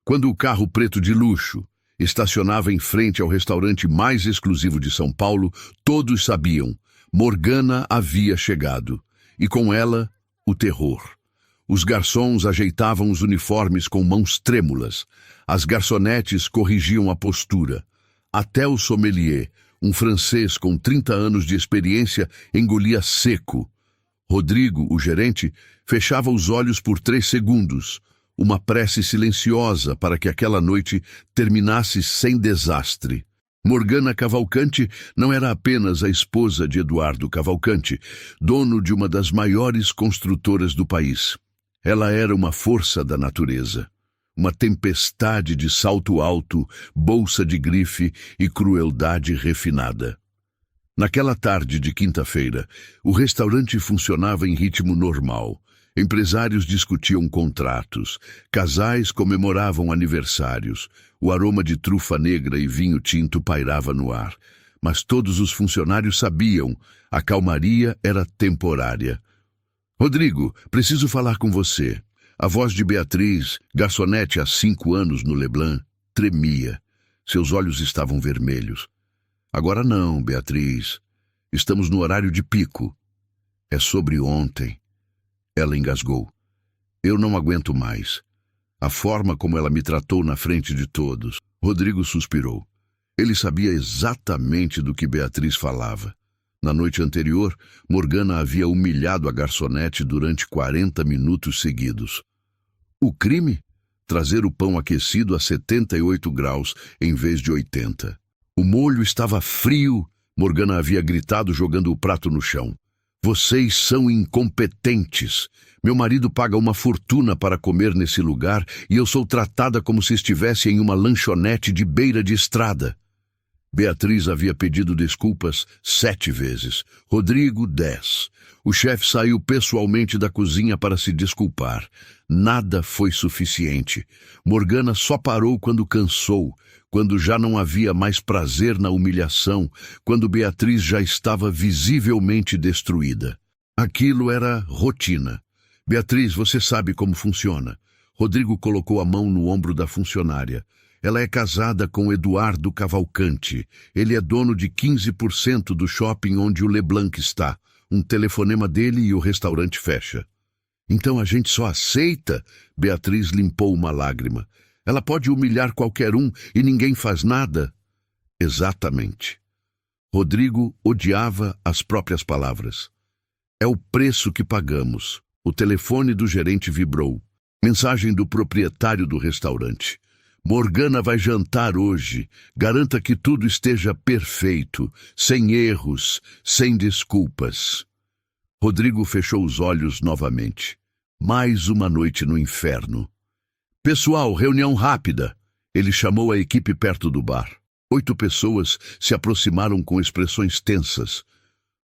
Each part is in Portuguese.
Quando o carro preto de luxo estacionava em frente ao restaurante mais exclusivo de São Paulo, todos sabiam, Morgana havia chegado. E com ela, o terror. Os garçons ajeitavam os uniformes com mãos trêmulas. As garçonetes corrigiam a postura. Até o sommelier, um francês com 30 anos de experiência, engolia seco. Rodrigo, o gerente, fechava os olhos por 3 segundos, uma prece silenciosa para que aquela noite terminasse sem desastre. Morgana Cavalcanti não era apenas a esposa de Eduardo Cavalcanti, dono de uma das maiores construtoras do país. Ela era uma força da natureza, uma tempestade de salto alto, bolsa de grife e crueldade refinada. Naquela tarde de quinta-feira, o restaurante funcionava em ritmo normal. Empresários discutiam contratos, casais comemoravam aniversários, o aroma de trufa negra e vinho tinto pairava no ar. Mas todos os funcionários sabiam, a calmaria era temporária. Rodrigo, preciso falar com você. A voz de Beatriz, garçonete há 5 anos no Leblon, tremia. Seus olhos estavam vermelhos. Agora não, Beatriz. Estamos no horário de pico. É sobre ontem. Ela engasgou. Eu não aguento mais. A forma como ela me tratou na frente de todos. Rodrigo suspirou. Ele sabia exatamente do que Beatriz falava. Na noite anterior, Morgana havia humilhado a garçonete durante 40 minutos seguidos. O crime? Trazer o pão aquecido a 78 graus em vez de 80. O molho estava frio, Morgana havia gritado jogando o prato no chão. Vocês são incompetentes. Meu marido paga uma fortuna para comer nesse lugar e eu sou tratada como se estivesse em uma lanchonete de beira de estrada. Beatriz havia pedido desculpas 7 vezes, Rodrigo 10. O chefe saiu pessoalmente da cozinha para se desculpar. Nada foi suficiente. Morgana só parou quando cansou, quando já não havia mais prazer na humilhação, quando Beatriz já estava visivelmente destruída. Aquilo era rotina. Beatriz, você sabe como funciona. Rodrigo colocou a mão no ombro da funcionária. Ela é casada com Eduardo Cavalcanti. Ele é dono de 15% do shopping onde o Leblanc está. Um telefonema dele e o restaurante fecha. Então a gente só aceita? Beatriz limpou uma lágrima. Ela pode humilhar qualquer um e ninguém faz nada? Exatamente. Rodrigo odiava as próprias palavras. É o preço que pagamos. O telefone do gerente vibrou. Mensagem do proprietário do restaurante. Morgana vai jantar hoje. Garanta que tudo esteja perfeito, sem erros, sem desculpas. Rodrigo fechou os olhos novamente. Mais uma noite no inferno. Pessoal, reunião rápida. Ele chamou a equipe perto do bar. 8 pessoas se aproximaram com expressões tensas.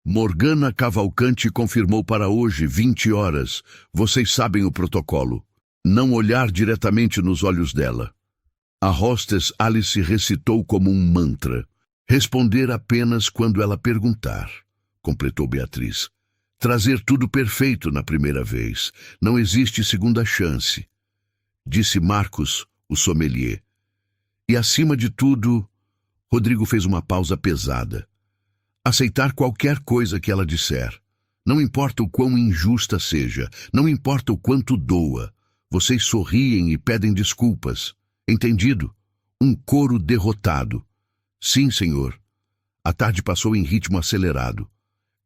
Morgana Cavalcanti confirmou para hoje, 20 horas. Vocês sabem o protocolo. Não olhar diretamente nos olhos dela. A hostess Alice recitou como um mantra. Responder apenas quando ela perguntar, completou Beatriz. Trazer tudo perfeito na primeira vez. Não existe segunda chance. Disse Marcos, o sommelier. E acima de tudo, Rodrigo fez uma pausa pesada. Aceitar qualquer coisa que ela disser. Não importa o quão injusta seja, não importa o quanto doa. Vocês sorriem e pedem desculpas. Entendido? Um coro derrotado. Sim, senhor. A tarde passou em ritmo acelerado.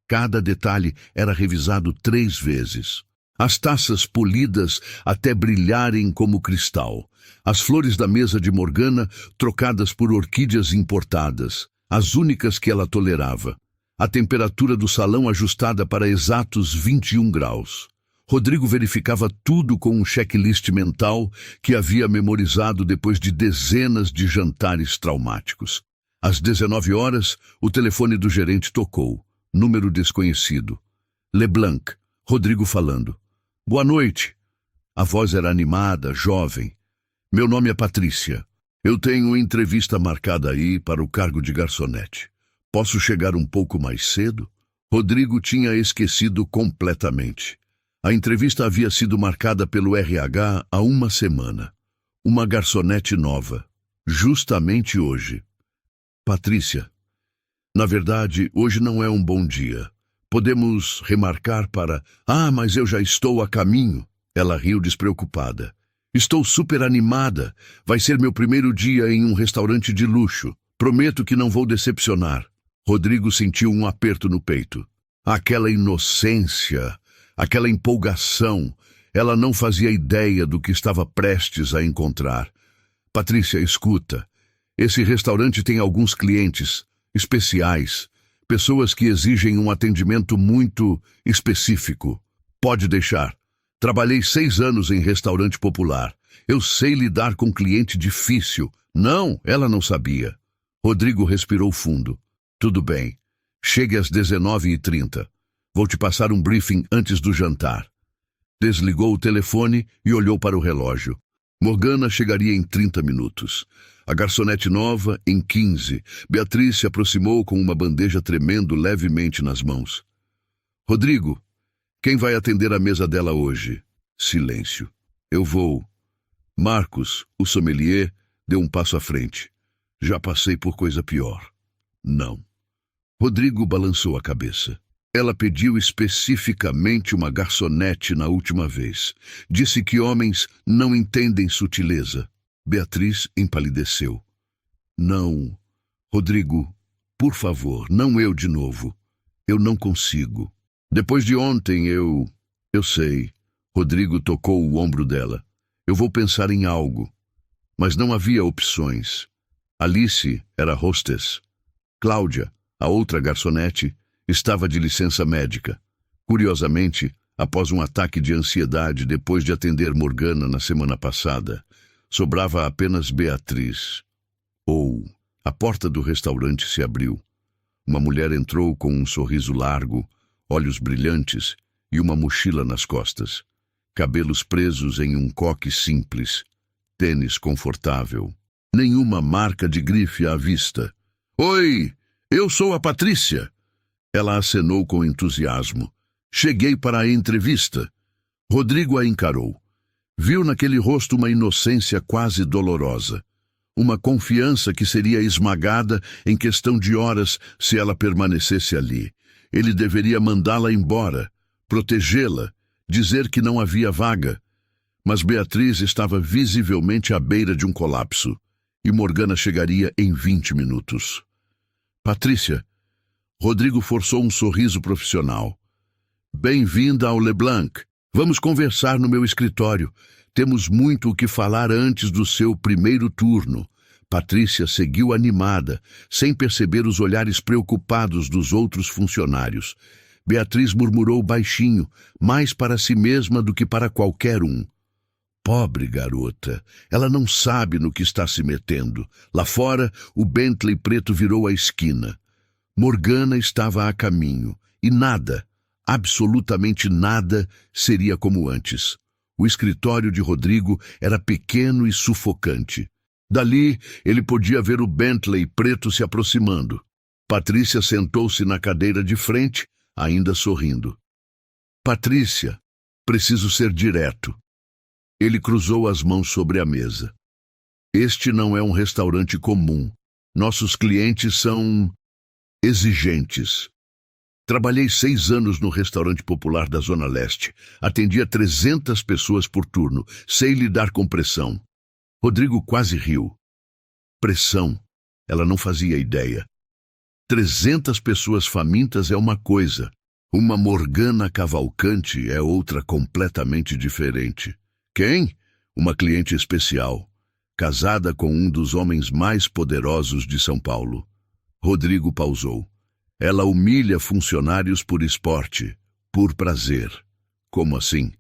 Cada detalhe era revisado 3 vezes. As taças polidas até brilharem como cristal. As flores da mesa de Morgana trocadas por orquídeas importadas, as únicas que ela tolerava. A temperatura do salão ajustada para exatos 21 graus. Rodrigo verificava tudo com um checklist mental que havia memorizado depois de dezenas de jantares traumáticos. Às 19 horas, o telefone do gerente tocou. Número desconhecido. Leblanc, Rodrigo falando. Boa noite. A voz era animada, jovem. Meu nome é Patrícia. Eu tenho entrevista marcada aí para o cargo de garçonete. Posso chegar um pouco mais cedo? Rodrigo tinha esquecido completamente. A entrevista havia sido marcada pelo RH há 1 semana. uma garçonete nova, justamente hoje. Patrícia, na verdade, hoje não é um bom dia. Podemos remarcar para... Ah, mas eu já estou a caminho. Ela riu despreocupada. Estou super animada. Vai ser meu primeiro dia em um restaurante de luxo. Prometo que não vou decepcionar. Rodrigo sentiu um aperto no peito. Aquela inocência, aquela empolgação. Ela não fazia ideia do que estava prestes a encontrar. Patrícia, escuta. Esse restaurante tem alguns clientes especiais, pessoas que exigem um atendimento muito específico. Pode deixar. Trabalhei 6 anos em restaurante popular. Eu sei lidar com cliente difícil. Não, ela não sabia. Rodrigo respirou fundo. Tudo bem. Chegue às 19h30. Vou te passar um briefing antes do jantar. Desligou o telefone e olhou para o relógio. Morgana chegaria em 30 minutos. A garçonete nova, em 15. Beatriz se aproximou com uma bandeja tremendo levemente nas mãos. Rodrigo, quem vai atender a mesa dela hoje? Silêncio. Eu vou. Marcos, o sommelier, deu um passo à frente. Já passei por coisa pior. Não. Rodrigo balançou a cabeça. Ela pediu especificamente uma garçonete na última vez. Disse que homens não entendem sutileza. Beatriz empalideceu. Não, Rodrigo, por favor, não eu de novo. Eu não consigo. Depois de ontem eu sei. Rodrigo tocou o ombro dela. Eu vou pensar em algo. Mas não havia opções. Alice era hostess. Cláudia, a outra garçonete, estava de licença médica. Curiosamente, após um ataque de ansiedade depois de atender Morgana na semana passada, sobrava apenas Beatriz. A porta do restaurante se abriu. Uma mulher entrou com um sorriso largo, olhos brilhantes e uma mochila nas costas. Cabelos presos em um coque simples. Tênis confortável. Nenhuma marca de grife à vista. Oi, eu sou a Patrícia. Ela acenou com entusiasmo. Cheguei para a entrevista. Rodrigo a encarou. Viu naquele rosto uma inocência quase dolorosa. Uma confiança que seria esmagada em questão de horas se ela permanecesse ali. Ele deveria mandá-la embora, protegê-la, dizer que não havia vaga. Mas Beatriz estava visivelmente à beira de um colapso, e Morgana chegaria em 20 minutos. Patrícia, Rodrigo forçou um sorriso profissional. Bem-vinda ao Leblanc. Vamos conversar no meu escritório. Temos muito o que falar antes do seu primeiro turno. Patrícia seguiu animada, sem perceber os olhares preocupados dos outros funcionários. Beatriz murmurou baixinho, mais para si mesma do que para qualquer um. Pobre garota, ela não sabe no que está se metendo. Lá fora, o Bentley preto virou a esquina. Morgana estava a caminho, e nada, absolutamente nada, seria como antes. O escritório de Rodrigo era pequeno e sufocante. Dali, ele podia ver o Bentley preto se aproximando. Patrícia sentou-se na cadeira de frente, ainda sorrindo. Patrícia, preciso ser direto. Ele cruzou as mãos sobre a mesa. Este não é um restaurante comum. Nossos clientes são exigentes. Trabalhei 6 anos no restaurante popular da Zona Leste. Atendia 300 pessoas por turno. Sei lidar com pressão. Rodrigo quase riu. Pressão. Ela não fazia ideia. 300 pessoas famintas é uma coisa. Uma Morgana Cavalcante é outra completamente diferente. Quem? Uma cliente especial. Casada com um dos homens mais poderosos de São Paulo. Rodrigo pausou. Ela humilha funcionários por esporte, por prazer. Como assim?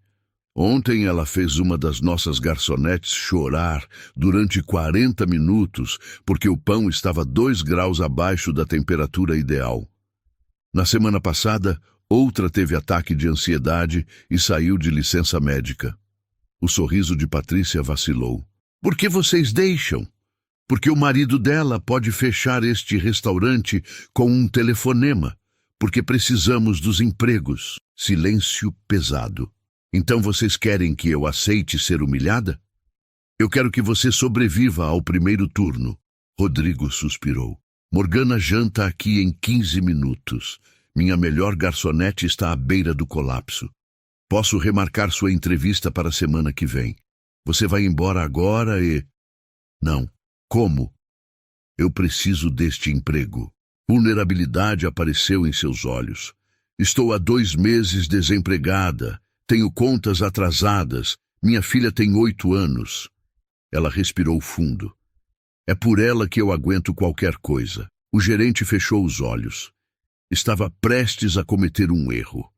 Ontem ela fez uma das nossas garçonetes chorar durante 40 minutos porque o pão estava 2 graus abaixo da temperatura ideal. Na semana passada, outra teve ataque de ansiedade e saiu de licença médica. O sorriso de Patrícia vacilou. Por que vocês deixam? Porque o marido dela pode fechar este restaurante com um telefonema. Porque precisamos dos empregos. Silêncio pesado. Então vocês querem que eu aceite ser humilhada? Eu quero que você sobreviva ao primeiro turno. Rodrigo suspirou. Morgana janta aqui em 15 minutos. Minha melhor garçonete está à beira do colapso. Posso remarcar sua entrevista para a semana que vem. Você vai embora agora e... Não. Como? Eu preciso deste emprego. Vulnerabilidade apareceu em seus olhos. Estou há 2 meses desempregada. Tenho contas atrasadas. Minha filha tem 8 anos. Ela respirou fundo. É por ela que eu aguento qualquer coisa. O gerente fechou os olhos. Estava prestes a cometer um erro.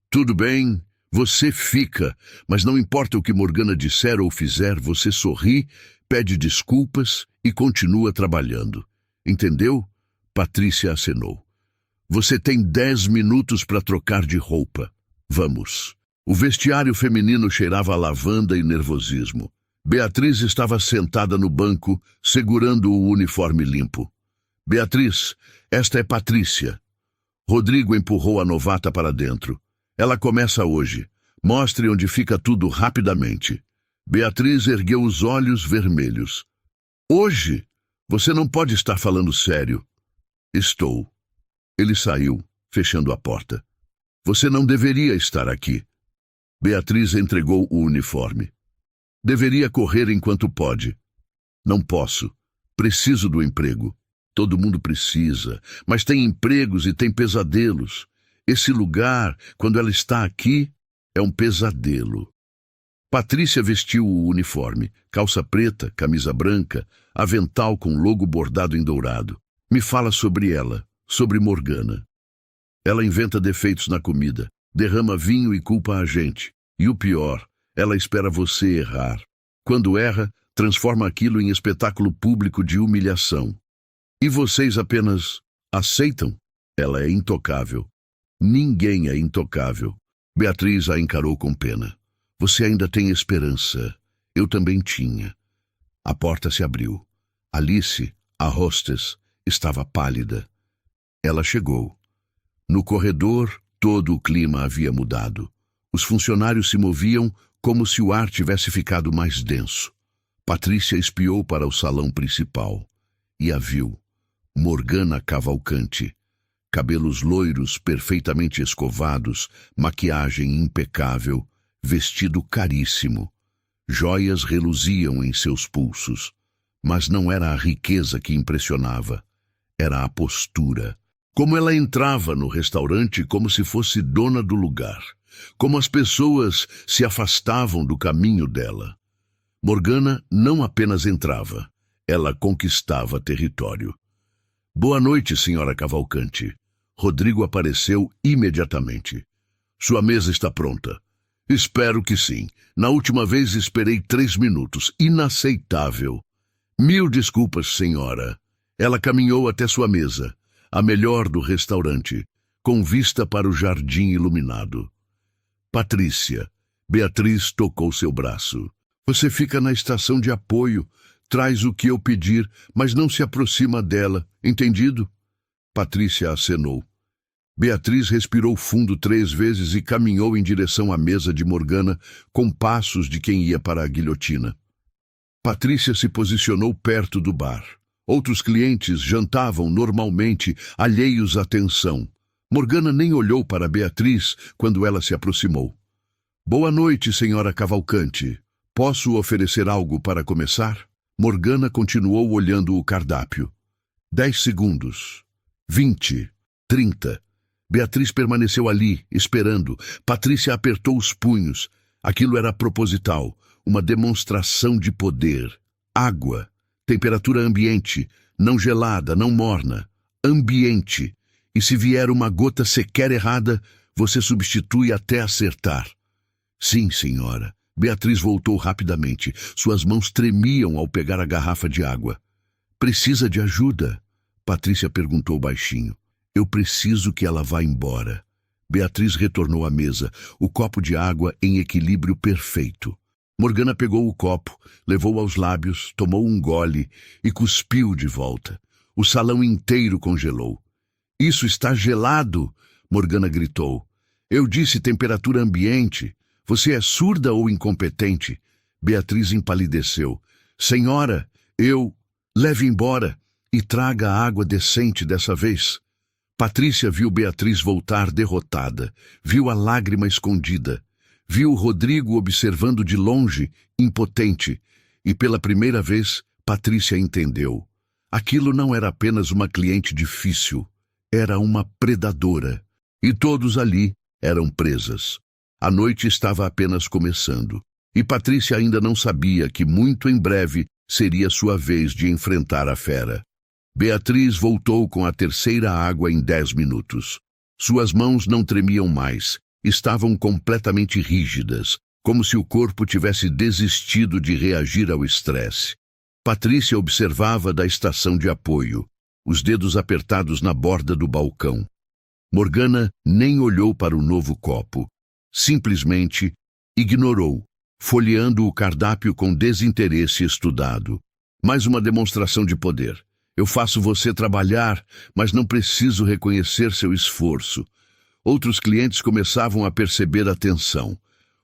Tudo bem, você fica, mas não importa o que Morgana disser ou fizer, você sorri, pede desculpas e continua trabalhando. Entendeu? Patrícia acenou. Você tem 10 minutos para trocar de roupa. Vamos. O vestiário feminino cheirava a lavanda e nervosismo. Beatriz estava sentada no banco, segurando o uniforme limpo. Beatriz, esta é Patrícia. Rodrigo empurrou a novata para dentro. Ela começa hoje. Mostre onde fica tudo rapidamente. Beatriz ergueu os olhos vermelhos. Hoje? Você não pode estar falando sério. Estou. Ele saiu, fechando a porta. Você não deveria estar aqui. Beatriz entregou o uniforme. Deveria correr enquanto pode. Não posso. Preciso do emprego. Todo mundo precisa, mas tem empregos e tem pesadelos. Esse lugar, quando ela está aqui, é um pesadelo. Patrícia vestiu o uniforme, calça preta, camisa branca, avental com logo bordado em dourado. Me fala sobre ela, sobre Morgana. Ela inventa defeitos na comida, derrama vinho e culpa a gente. E o pior, ela espera você errar. Quando erra, transforma aquilo em espetáculo público de humilhação. E vocês apenas aceitam? Ela é intocável. Ninguém é intocável. Beatriz a encarou com pena. Você ainda tem esperança. Eu também tinha. A porta se abriu. Alice, a hostess, estava pálida. Ela chegou. No corredor, todo o clima havia mudado. Os funcionários se moviam como se o ar tivesse ficado mais denso. Patrícia espiou para o salão principal e a viu. Morgana Cavalcante. Cabelos loiros perfeitamente escovados, maquiagem impecável, vestido caríssimo. Joias reluziam em seus pulsos, mas não era a riqueza que impressionava, era a postura. Como ela entrava no restaurante como se fosse dona do lugar, como as pessoas se afastavam do caminho dela. Morgana não apenas entrava, ela conquistava território. Boa noite, senhora Cavalcante. Rodrigo apareceu imediatamente. Sua mesa está pronta. Espero que sim. Na última vez esperei 3 minutos. Inaceitável. Mil desculpas, senhora. Ela caminhou até sua mesa, a melhor do restaurante, com vista para o jardim iluminado. Patrícia. Beatriz tocou seu braço. Você fica na estação de apoio. Traz o que eu pedir, mas não se aproxima dela. Entendido? Patrícia acenou. Beatriz respirou fundo 3 vezes e caminhou em direção à mesa de Morgana, com passos de quem ia para a guilhotina. Patrícia se posicionou perto do bar. Outros clientes jantavam normalmente, alheios à tensão. Morgana nem olhou para Beatriz quando ela se aproximou. Boa noite, senhora Cavalcante. Posso oferecer algo para começar? Morgana continuou olhando o cardápio. 10 segundos. 20. 30. Beatriz permaneceu ali, esperando. Patrícia apertou os punhos. Aquilo era proposital, uma demonstração de poder. Água. Temperatura ambiente. Não gelada, não morna. Ambiente. E se vier uma gota sequer errada, você substitui até acertar. Sim, senhora. Beatriz voltou rapidamente. Suas mãos tremiam ao pegar a garrafa de água. Precisa de ajuda? Patrícia perguntou baixinho. Eu preciso que ela vá embora. Beatriz retornou à mesa, o copo de água em equilíbrio perfeito. Morgana pegou o copo, levou aos lábios, tomou um gole e cuspiu de volta. O salão inteiro congelou. Isso está gelado! Morgana gritou. Eu disse temperatura ambiente. Você é surda ou incompetente? Beatriz empalideceu. Senhora, leve embora e traga água decente dessa vez. Patrícia viu Beatriz voltar derrotada, viu a lágrima escondida, viu Rodrigo observando de longe, impotente, e pela primeira vez, Patrícia entendeu. Aquilo não era apenas uma cliente difícil, era uma predadora. E todos ali eram presas. A noite estava apenas começando, e Patrícia ainda não sabia que muito em breve seria sua vez de enfrentar a fera. Beatriz voltou com a terceira água em 10 minutos. Suas mãos não tremiam mais, estavam completamente rígidas, como se o corpo tivesse desistido de reagir ao estresse. Patrícia observava da estação de apoio, os dedos apertados na borda do balcão. Morgana nem olhou para o novo copo. Simplesmente ignorou, folheando o cardápio com desinteresse estudado. Mais uma demonstração de poder. Eu faço você trabalhar, mas não preciso reconhecer seu esforço. Outros clientes começavam a perceber a tensão.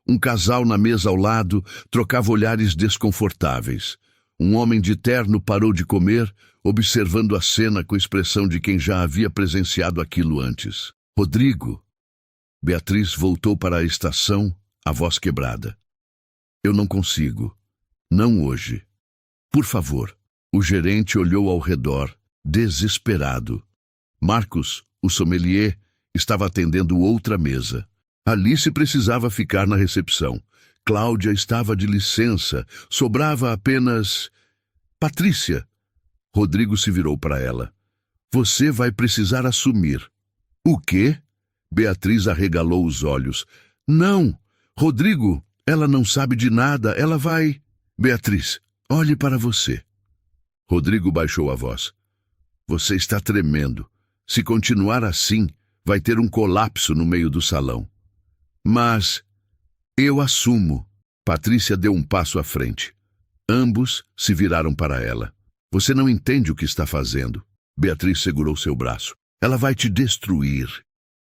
Um casal na mesa ao lado trocava olhares desconfortáveis. Um homem de terno parou de comer, observando a cena com expressão de quem já havia presenciado aquilo antes. Rodrigo. Beatriz voltou para a estação, a voz quebrada. Eu não consigo. Não hoje. Por favor. O gerente olhou ao redor, desesperado. Marcos, o sommelier, estava atendendo outra mesa. Alice precisava ficar na recepção. Cláudia estava de licença. Sobrava apenas... Patrícia. Rodrigo se virou para ela. Você vai precisar assumir. O quê? Beatriz arregalou os olhos. Não, Rodrigo, ela não sabe de nada, ela vai... Beatriz, olhe para você. Rodrigo baixou a voz. Você está tremendo. Se continuar assim, vai ter um colapso no meio do salão. Mas eu assumo. Patrícia deu um passo à frente. Ambos se viraram para ela. Você não entende o que está fazendo. Beatriz segurou seu braço. Ela vai te destruir.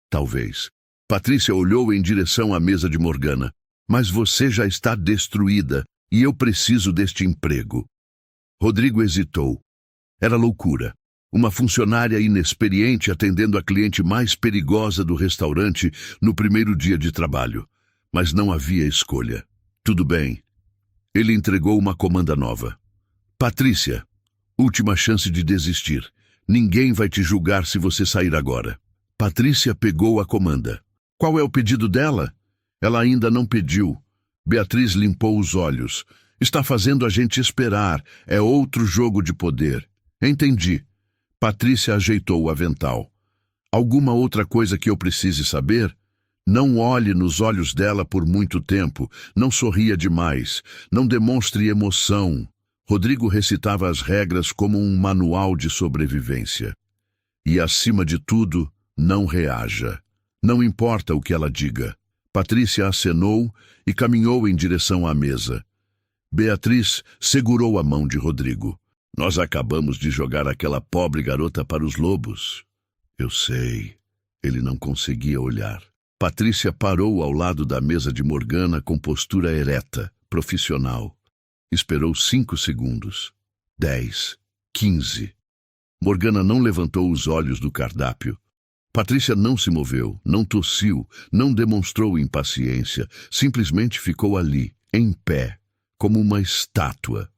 Talvez. Patrícia olhou em direção à mesa de Morgana. Mas você já está destruída e eu preciso deste emprego. Rodrigo hesitou. Era loucura. Uma funcionária inexperiente atendendo a cliente mais perigosa do restaurante no primeiro dia de trabalho. Mas não havia escolha. Tudo bem. Ele entregou uma comanda nova. Patrícia, última chance de desistir. Ninguém vai te julgar se você sair agora. Patrícia pegou a comanda. Qual é o pedido dela? Ela ainda não pediu. Beatriz limpou os olhos. Está fazendo a gente esperar. É outro jogo de poder. Entendi. Patrícia ajeitou o avental. Alguma outra coisa que eu precise saber? Não olhe nos olhos dela por muito tempo. Não sorria demais. Não demonstre emoção. Rodrigo recitava as regras como um manual de sobrevivência. E, acima de tudo, não reaja. Não importa o que ela diga. Patrícia acenou e caminhou em direção à mesa. Beatriz segurou a mão de Rodrigo. Nós acabamos de jogar aquela pobre garota para os lobos. Eu sei. Ele não conseguia olhar. Patrícia parou ao lado da mesa de Morgana com postura ereta, profissional. Esperou 5 segundos. 10. 15. Morgana não levantou os olhos do cardápio. Patrícia não se moveu, não tossiu, não demonstrou impaciência. Simplesmente ficou ali, em pé, como uma estátua.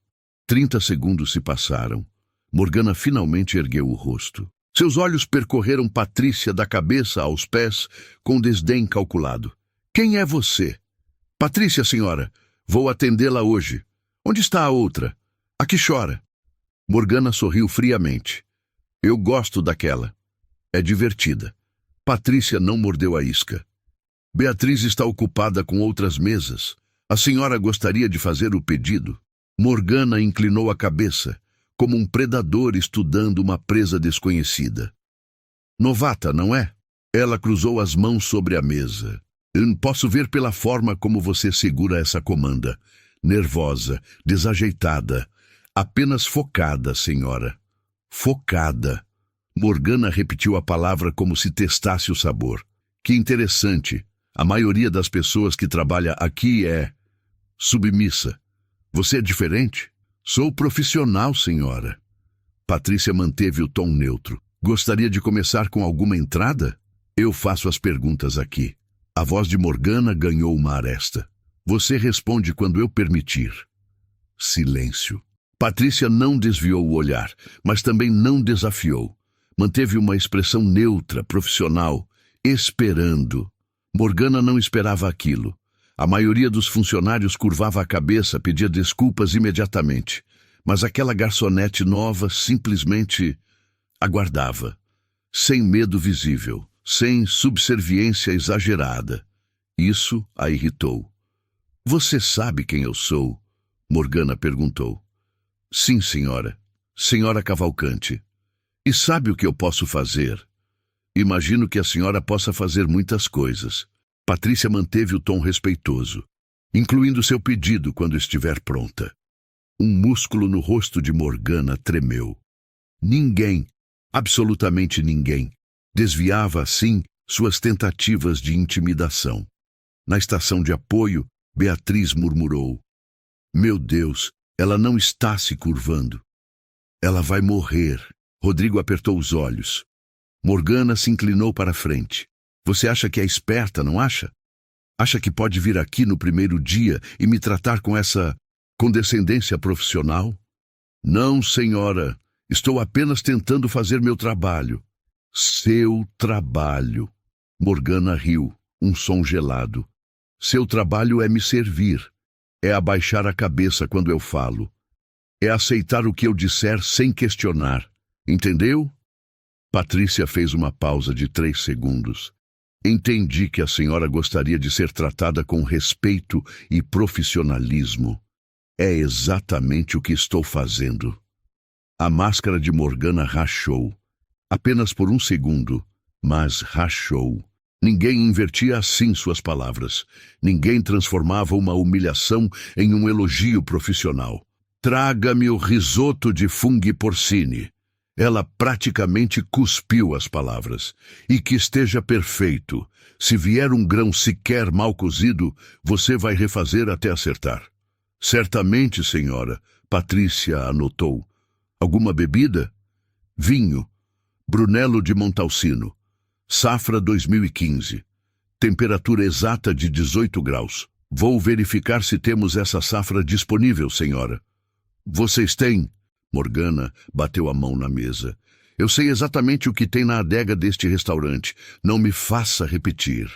30 segundos se passaram. Morgana finalmente ergueu o rosto. Seus olhos percorreram Patrícia da cabeça aos pés com desdém calculado. Quem é você? Patrícia, senhora. Vou atendê-la hoje. Onde está a outra? A que chora? Morgana sorriu friamente. Eu gosto daquela. É divertida. Patrícia não mordeu a isca. Beatriz está ocupada com outras mesas. A senhora gostaria de fazer o pedido? Morgana inclinou a cabeça, como um predador estudando uma presa desconhecida. Novata, não é? Ela cruzou as mãos sobre a mesa. Eu posso ver pela forma como você segura essa comanda. Nervosa, desajeitada, apenas focada, senhora. Focada. Morgana repetiu a palavra como se testasse o sabor. Que interessante. A maioria das pessoas que trabalha aqui é submissa. Você é diferente? Sou profissional, senhora. Patrícia manteve o tom neutro. Gostaria de começar com alguma entrada? Eu faço as perguntas aqui. A voz de Morgana ganhou uma aresta. Você responde quando eu permitir. Silêncio. Patrícia não desviou o olhar, mas também não desafiou. Manteve uma expressão neutra, profissional, esperando. Morgana não esperava aquilo. A maioria dos funcionários curvava a cabeça, pedia desculpas imediatamente. Mas aquela garçonete nova simplesmente aguardava. Sem medo visível, sem subserviência exagerada. Isso a irritou. Você sabe quem eu sou? Morgana perguntou. Sim, senhora. Senhora Cavalcante. E sabe o que eu posso fazer? Imagino que a senhora possa fazer muitas coisas. Patrícia manteve o tom respeitoso, incluindo seu pedido quando estiver pronta. Um músculo no rosto de Morgana tremeu. Ninguém, absolutamente ninguém, desviava assim suas tentativas de intimidação. Na estação de apoio, Beatriz murmurou. Meu Deus, ela não está se curvando. Ela vai morrer. Rodrigo apertou os olhos. Morgana se inclinou para a frente. Você acha que é esperta, não acha? Acha que pode vir aqui no primeiro dia e me tratar com essa condescendência profissional? Não, senhora. Estou apenas tentando fazer meu trabalho. Seu trabalho. Morgana riu, um som gelado. Seu trabalho é me servir. É abaixar a cabeça quando eu falo. É aceitar o que eu disser sem questionar. Entendeu? Patrícia fez uma pausa de 3 segundos. Entendi que a senhora gostaria de ser tratada com respeito e profissionalismo. É exatamente o que estou fazendo. A máscara de Morgana rachou. Apenas por 1 segundo, mas rachou. Ninguém invertia assim suas palavras. Ninguém transformava uma humilhação em um elogio profissional. Traga-me o risoto de fungo porcini. Ela praticamente cuspiu as palavras. E que esteja perfeito. Se vier um grão sequer mal cozido, você vai refazer até acertar. Certamente, senhora, Patrícia anotou. Alguma bebida? Vinho. Brunello de Montalcino. Safra 2015. Temperatura exata de 18 graus. Vou verificar se temos essa safra disponível, senhora. Vocês têm? Morgana bateu a mão na mesa. Eu sei exatamente o que tem na adega deste restaurante. Não me faça repetir.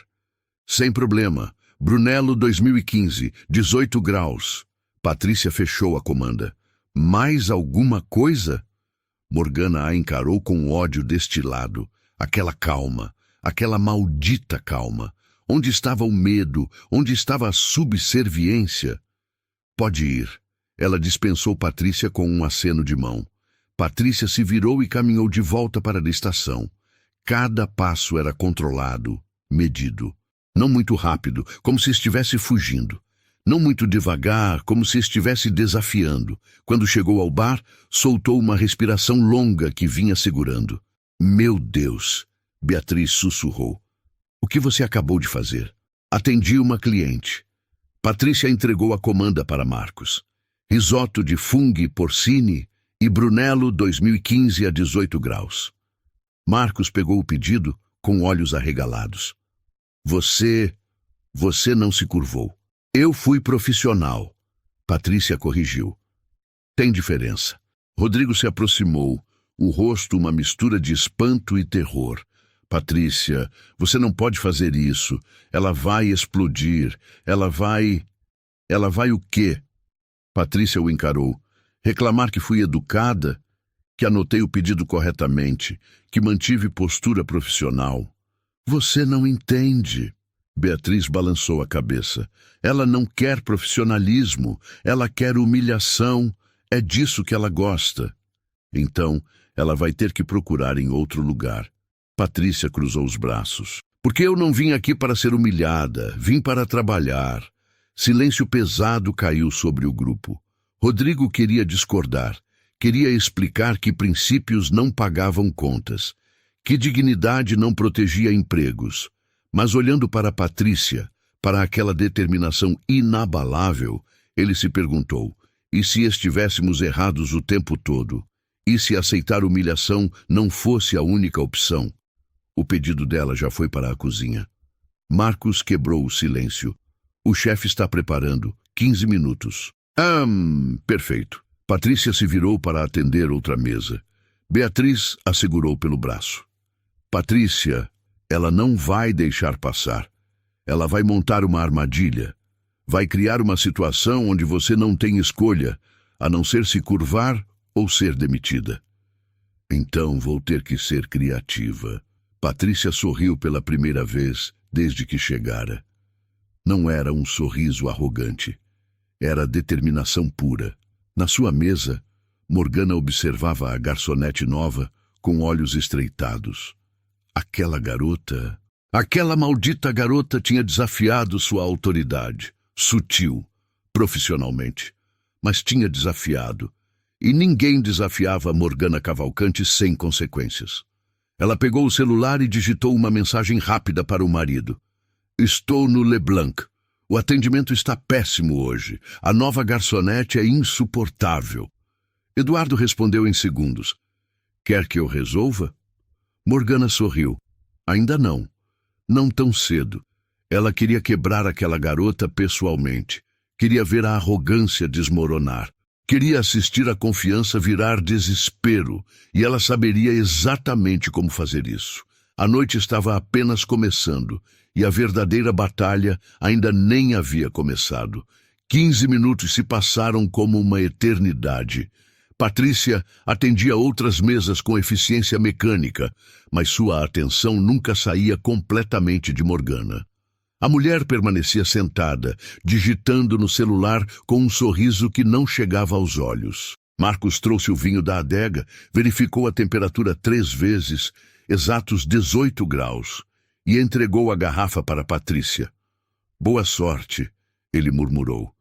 Sem problema. Brunello 2015, 18 graus. Patrícia fechou a comanda. Mais alguma coisa? Morgana a encarou com ódio destilado. Aquela calma, aquela maldita calma. Onde estava o medo? Onde estava a subserviência? Pode ir. Ela dispensou Patrícia com um aceno de mão. Patrícia se virou e caminhou de volta para a estação. Cada passo era controlado, medido. Não muito rápido, como se estivesse fugindo. Não muito devagar, como se estivesse desafiando. Quando chegou ao bar, soltou uma respiração longa que vinha segurando. Meu Deus! Beatriz sussurrou. O que você acabou de fazer? Atendi uma cliente. Patrícia entregou a comanda para Marcos. Risoto de fungo porcini e Brunello 2015 a 18 graus. Marcos pegou o pedido com olhos arregalados. Você não se curvou. Eu fui profissional. Patrícia corrigiu. Tem diferença. Rodrigo se aproximou, o rosto uma mistura de espanto e terror. Patrícia, você não pode fazer isso. Ela vai explodir. Ela vai o quê? Patrícia o encarou. Reclamar que fui educada, que anotei o pedido corretamente, que mantive postura profissional. Você não entende. Beatriz balançou a cabeça. Ela não quer profissionalismo, ela quer humilhação. É disso que ela gosta. Então, ela vai ter que procurar em outro lugar. Patrícia cruzou os braços. Porque eu não vim aqui para ser humilhada, vim para trabalhar. Silêncio pesado caiu sobre o grupo. Rodrigo queria discordar. Queria explicar que princípios não pagavam contas, que dignidade não protegia empregos. Mas olhando para Patrícia, para aquela determinação inabalável, ele se perguntou, E se estivéssemos errados o tempo todo? E se aceitar humilhação não fosse a única opção? O pedido dela já foi para a cozinha. Marcos quebrou o silêncio. O chefe está preparando. 15 minutos. Perfeito. Patrícia se virou para atender outra mesa. Beatriz a segurou pelo braço. Patrícia, ela não vai deixar passar. Ela vai montar uma armadilha. Vai criar uma situação onde você não tem escolha, a não ser se curvar ou ser demitida. Então vou ter que ser criativa. Patrícia sorriu pela primeira vez desde que chegara. Não era um sorriso arrogante. Era determinação pura. Na sua mesa, Morgana observava a garçonete nova com olhos estreitados. Aquela maldita garota tinha desafiado sua autoridade. Sutil, profissionalmente, mas tinha desafiado. E ninguém desafiava Morgana Cavalcante sem consequências. Ela pegou o celular e digitou uma mensagem rápida para o marido. Estou no Leblanc. O atendimento está péssimo hoje. A nova garçonete é insuportável. Eduardo respondeu em segundos. Quer que eu resolva? Morgana sorriu. Ainda não. Não tão cedo. Ela queria quebrar aquela garota pessoalmente. Queria ver a arrogância desmoronar. Queria assistir a confiança virar desespero. E ela saberia exatamente como fazer isso. A noite estava apenas começando. E a verdadeira batalha ainda nem havia começado. 15 minutos se passaram como uma eternidade. Patrícia atendia outras mesas com eficiência mecânica, mas sua atenção nunca saía completamente de Morgana. A mulher permanecia sentada, digitando no celular com um sorriso que não chegava aos olhos. Marcos trouxe o vinho da adega, verificou a temperatura 3 vezes, exatos 18 graus, e entregou a garrafa para Patrícia. Boa sorte, ele murmurou.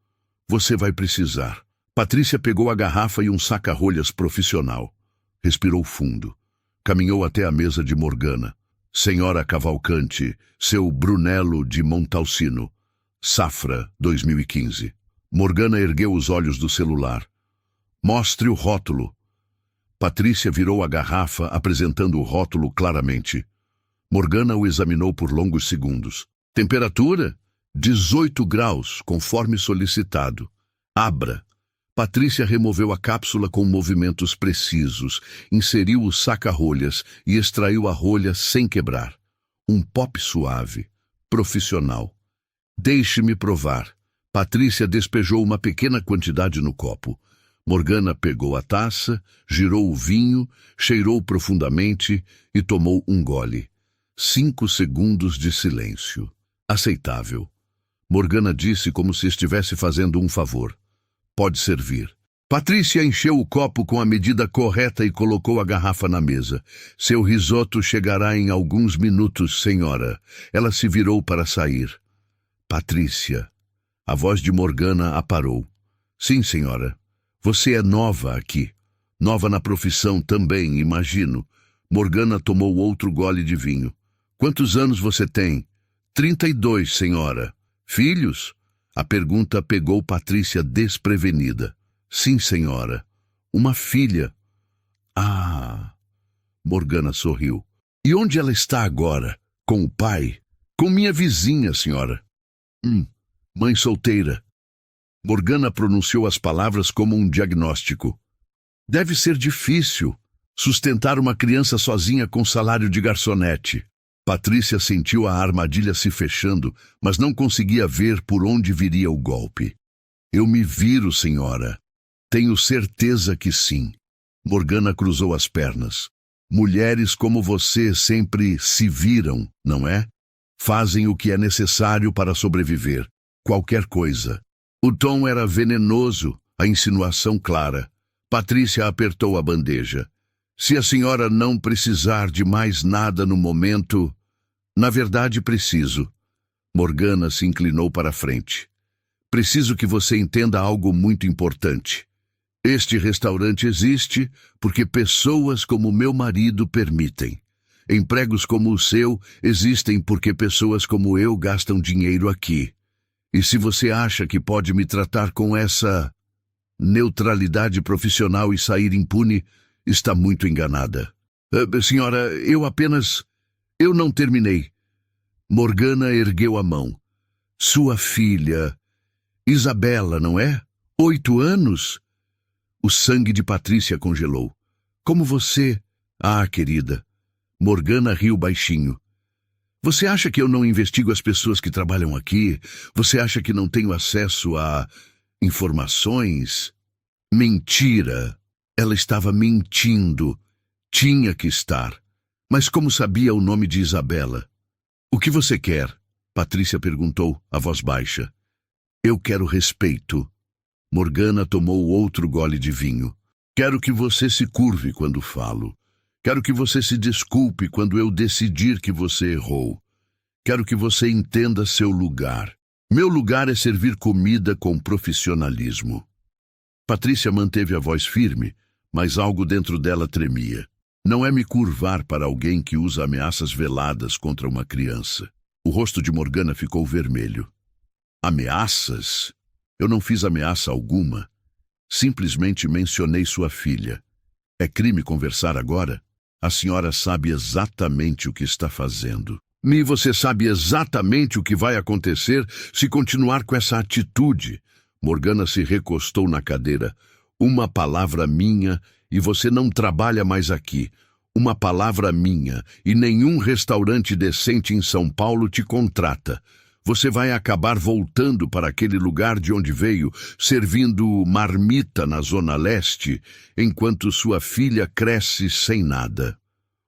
Você vai precisar. Patrícia pegou a garrafa e um saca-rolhas profissional. Respirou fundo. Caminhou até a mesa de Morgana. Senhora Cavalcante, seu Brunello de Montalcino. Safra 2015. Morgana ergueu os olhos do celular. Mostre o rótulo. Patrícia virou a garrafa, apresentando o rótulo claramente. Morgana o examinou por longos segundos. Temperatura? 18 graus, conforme solicitado. Abra. Patrícia removeu a cápsula com movimentos precisos, inseriu o saca-rolhas e extraiu a rolha sem quebrar. Um pop suave, profissional. Deixe-me provar. Patrícia despejou uma pequena quantidade no copo. Morgana pegou a taça, girou o vinho, cheirou profundamente e tomou um gole. 5 segundos de silêncio. Aceitável. Morgana disse como se estivesse fazendo um favor. Pode servir. Patrícia encheu o copo com a medida correta e colocou a garrafa na mesa. Seu risoto chegará em alguns minutos, senhora. Ela se virou para sair. Patrícia. A voz de Morgana a parou. Sim, senhora. Você é nova aqui. Nova na profissão também, imagino. Morgana tomou outro gole de vinho. Quantos anos você tem? 32, senhora. Filhos? A pergunta pegou Patrícia desprevenida. Sim, senhora. Uma filha. Ah! Morgana sorriu. E onde ela está agora? Com o pai? Com minha vizinha, senhora. Mãe solteira. Morgana pronunciou as palavras como um diagnóstico. Deve ser difícil sustentar uma criança sozinha com salário de garçonete. Patrícia sentiu a armadilha se fechando, mas não conseguia ver por onde viria o golpe. Eu me viro, senhora. Tenho certeza que sim. Morgana cruzou as pernas. Mulheres como você sempre se viram, não é? Fazem o que é necessário para sobreviver. Qualquer coisa. O tom era venenoso, a insinuação clara. Patrícia apertou a bandeja. Se a senhora não precisar de mais nada no momento... Na verdade, preciso. Morgana se inclinou para a frente. Preciso que você entenda algo muito importante. Este restaurante existe porque pessoas como meu marido permitem. Empregos como o seu existem porque pessoas como eu gastam dinheiro aqui. E se você acha que pode me tratar com essa... neutralidade profissional e sair impune, está muito enganada. Senhora, eu não terminei. Morgana ergueu a mão. Sua filha, Isabela, não é? 8 anos? O sangue de Patrícia congelou. Como você... Ah, querida. Morgana riu baixinho. Você acha que eu não investigo as pessoas que trabalham aqui? Você acha que não tenho acesso a informações? Mentira. Ela estava mentindo. Tinha que estar. Mas como sabia o nome de Isabela? O que você quer? Patrícia perguntou, a voz baixa. Eu quero respeito. Morgana tomou outro gole de vinho. Quero que você se curve quando falo. Quero que você se desculpe quando eu decidir que você errou. Quero que você entenda seu lugar. Meu lugar é servir comida com profissionalismo. Patrícia manteve a voz firme, mas algo dentro dela tremia. Não é me curvar para alguém que usa ameaças veladas contra uma criança. O rosto de Morgana ficou vermelho. Ameaças? Eu não fiz ameaça alguma. Simplesmente mencionei sua filha. É crime conversar agora? A senhora sabe exatamente o que está fazendo. E você sabe exatamente o que vai acontecer se continuar com essa atitude. Morgana se recostou na cadeira. Uma palavra minha e você não trabalha mais aqui. Uma palavra minha e nenhum restaurante decente em São Paulo te contrata. Você vai acabar voltando para aquele lugar de onde veio, servindo marmita na Zona Leste, enquanto sua filha cresce sem nada.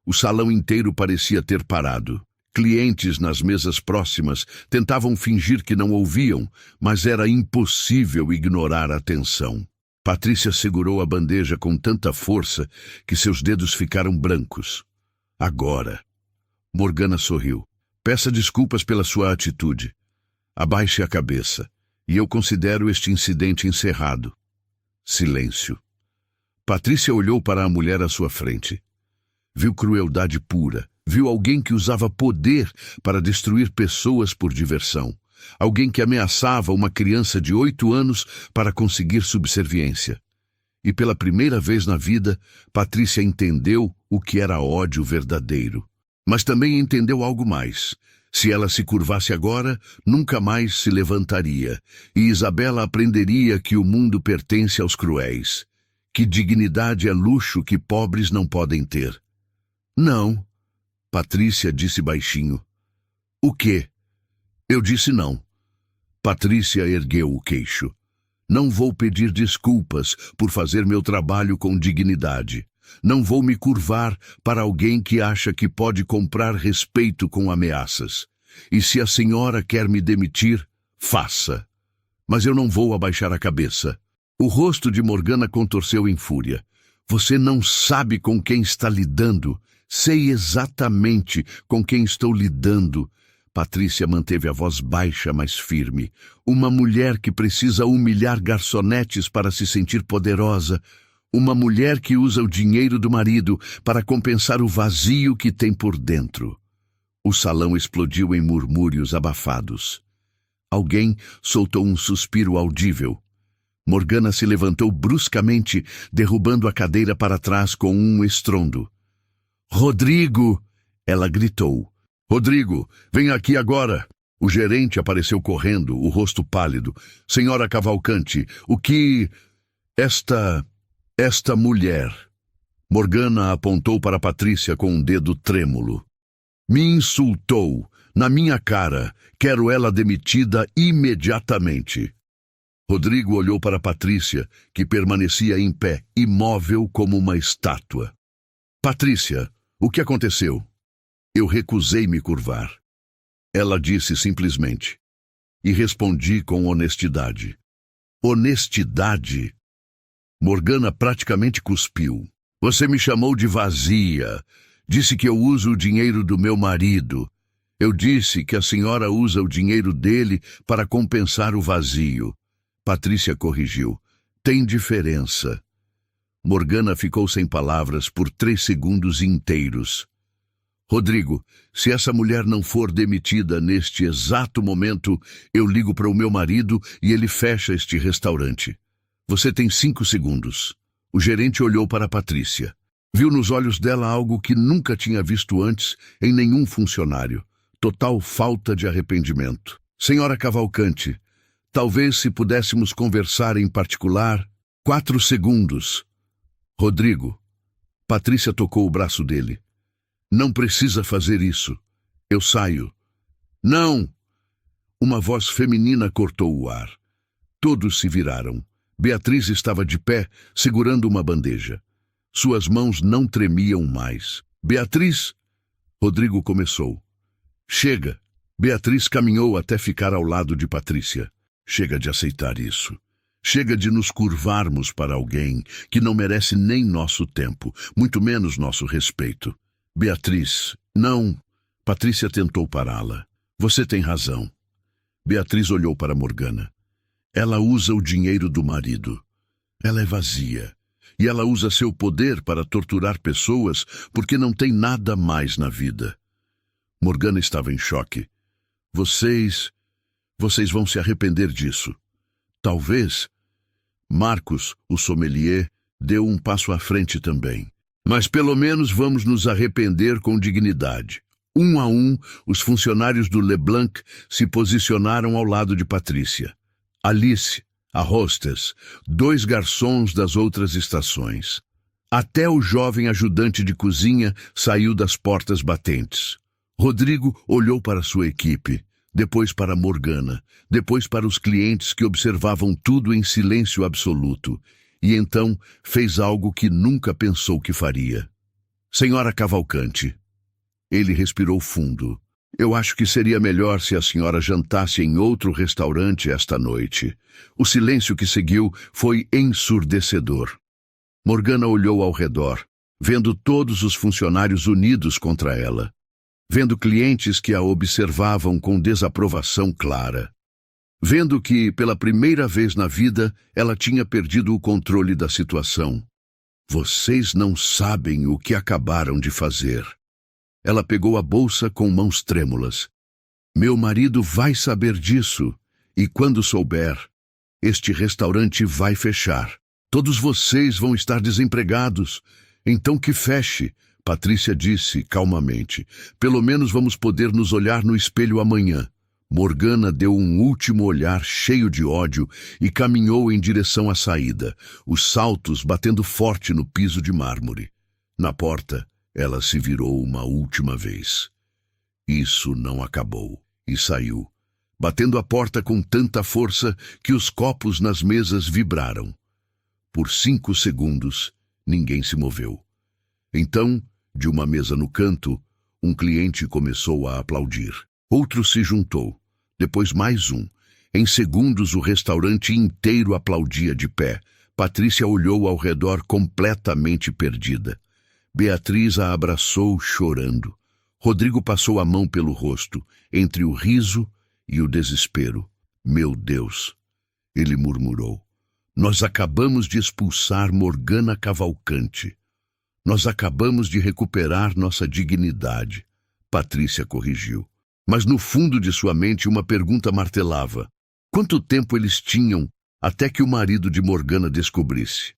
O salão inteiro parecia ter parado. Clientes nas mesas próximas tentavam fingir que não ouviam, mas era impossível ignorar a tensão. Patrícia segurou a bandeja com tanta força que seus dedos ficaram brancos. Agora. Morgana sorriu. Peça desculpas pela sua atitude. Abaixe a cabeça, e eu considero este incidente encerrado. Silêncio. Patrícia olhou para a mulher à sua frente. Viu crueldade pura. Viu alguém que usava poder para destruir pessoas por diversão. Alguém que ameaçava uma criança de 8 anos para conseguir subserviência. E pela primeira vez na vida, Patrícia entendeu o que era ódio verdadeiro. Mas também entendeu algo mais. Se ela se curvasse agora, nunca mais se levantaria. E Isabela aprenderia que o mundo pertence aos cruéis. Que dignidade é luxo que pobres não podem ter. Não, Patrícia disse baixinho. O quê? Eu disse não. Patrícia ergueu o queixo. Não vou pedir desculpas por fazer meu trabalho com dignidade. Não vou me curvar para alguém que acha que pode comprar respeito com ameaças. E se a senhora quer me demitir, faça. Mas eu não vou abaixar a cabeça. O rosto de Morgana contorceu em fúria. Você não sabe com quem está lidando. Sei exatamente com quem estou lidando. Patrícia manteve a voz baixa, mas firme. Uma mulher que precisa humilhar garçonetes para se sentir poderosa. Uma mulher que usa o dinheiro do marido para compensar o vazio que tem por dentro. O salão explodiu em murmúrios abafados. Alguém soltou um suspiro audível. Morgana se levantou bruscamente, derrubando a cadeira para trás com um estrondo. Rodrigo! Ela gritou. Rodrigo, vem aqui agora! O gerente apareceu correndo, o rosto pálido. Senhora Cavalcante, o que... Esta mulher... Morgana apontou para Patrícia com um dedo trêmulo. Me insultou, na minha cara. Quero ela demitida imediatamente. Rodrigo olhou para Patrícia, que permanecia em pé, imóvel como uma estátua. Patrícia, o que aconteceu? Eu recusei me curvar. Ela disse simplesmente. E respondi com honestidade. Honestidade? Morgana praticamente cuspiu. Você me chamou de vazia. Disse que eu uso o dinheiro do meu marido. Eu disse que a senhora usa o dinheiro dele para compensar o vazio. Patrícia corrigiu. Tem diferença. Morgana ficou sem palavras por 3 segundos inteiros. Rodrigo, se essa mulher não for demitida neste exato momento, eu ligo para o meu marido e ele fecha este restaurante. Você tem 5 segundos. O gerente olhou para Patrícia. Viu nos olhos dela algo que nunca tinha visto antes em nenhum funcionário. Total falta de arrependimento. Senhora Cavalcante, talvez se pudéssemos conversar em particular. 4 segundos. Rodrigo. Patrícia tocou o braço dele. Não precisa fazer isso. Eu saio. Não! Uma voz feminina cortou o ar. Todos se viraram. Beatriz estava de pé, segurando uma bandeja. Suas mãos não tremiam mais. Beatriz! Rodrigo começou. Chega! Beatriz caminhou até ficar ao lado de Patrícia. Chega de aceitar isso. Chega de nos curvarmos para alguém que não merece nem nosso tempo, muito menos nosso respeito. Beatriz, não. Patrícia tentou pará-la. Você tem razão. Beatriz olhou para Morgana. Ela usa o dinheiro do marido. Ela é vazia. E ela usa seu poder para torturar pessoas porque não tem nada mais na vida. Morgana estava em choque. Vocês vão se arrepender disso. Talvez. Marcos, o sommelier, deu um passo à frente também. Mas pelo menos vamos nos arrepender com dignidade. Um a um, os funcionários do Leblanc se posicionaram ao lado de Patrícia. Alice, a hostess, 2 garçons das outras estações. Até o jovem ajudante de cozinha saiu das portas batentes. Rodrigo olhou para sua equipe, depois para Morgana, depois para os clientes que observavam tudo em silêncio absoluto, e então fez algo que nunca pensou que faria. Senhora Cavalcante. Ele respirou fundo. Eu acho que seria melhor se a senhora jantasse em outro restaurante esta noite. O silêncio que seguiu foi ensurdecedor. Morgana olhou ao redor, vendo todos os funcionários unidos contra ela, vendo clientes que a observavam com desaprovação clara, vendo que, pela primeira vez na vida, ela tinha perdido o controle da situação. Vocês não sabem o que acabaram de fazer. Ela pegou a bolsa com mãos trêmulas. Meu marido vai saber disso, e quando souber, este restaurante vai fechar. Todos vocês vão estar desempregados. Então que feche, Patrícia disse calmamente. Pelo menos vamos poder nos olhar no espelho amanhã. Morgana deu um último olhar cheio de ódio e caminhou em direção à saída, os saltos batendo forte no piso de mármore. Na porta, ela se virou uma última vez. Isso não acabou, e saiu, batendo a porta com tanta força que os copos nas mesas vibraram. Por 5 segundos, ninguém se moveu. Então, de uma mesa no canto, um cliente começou a aplaudir. Outro se juntou, depois mais um. Em segundos, o restaurante inteiro aplaudia de pé. Patrícia olhou ao redor completamente perdida. Beatriz a abraçou chorando. Rodrigo passou a mão pelo rosto, entre o riso e o desespero. Meu Deus, ele murmurou. Nós acabamos de expulsar Morgana Cavalcante. Nós acabamos de recuperar nossa dignidade. Patrícia corrigiu. Mas no fundo de sua mente uma pergunta martelava. Quanto tempo eles tinham até que o marido de Morgana descobrisse?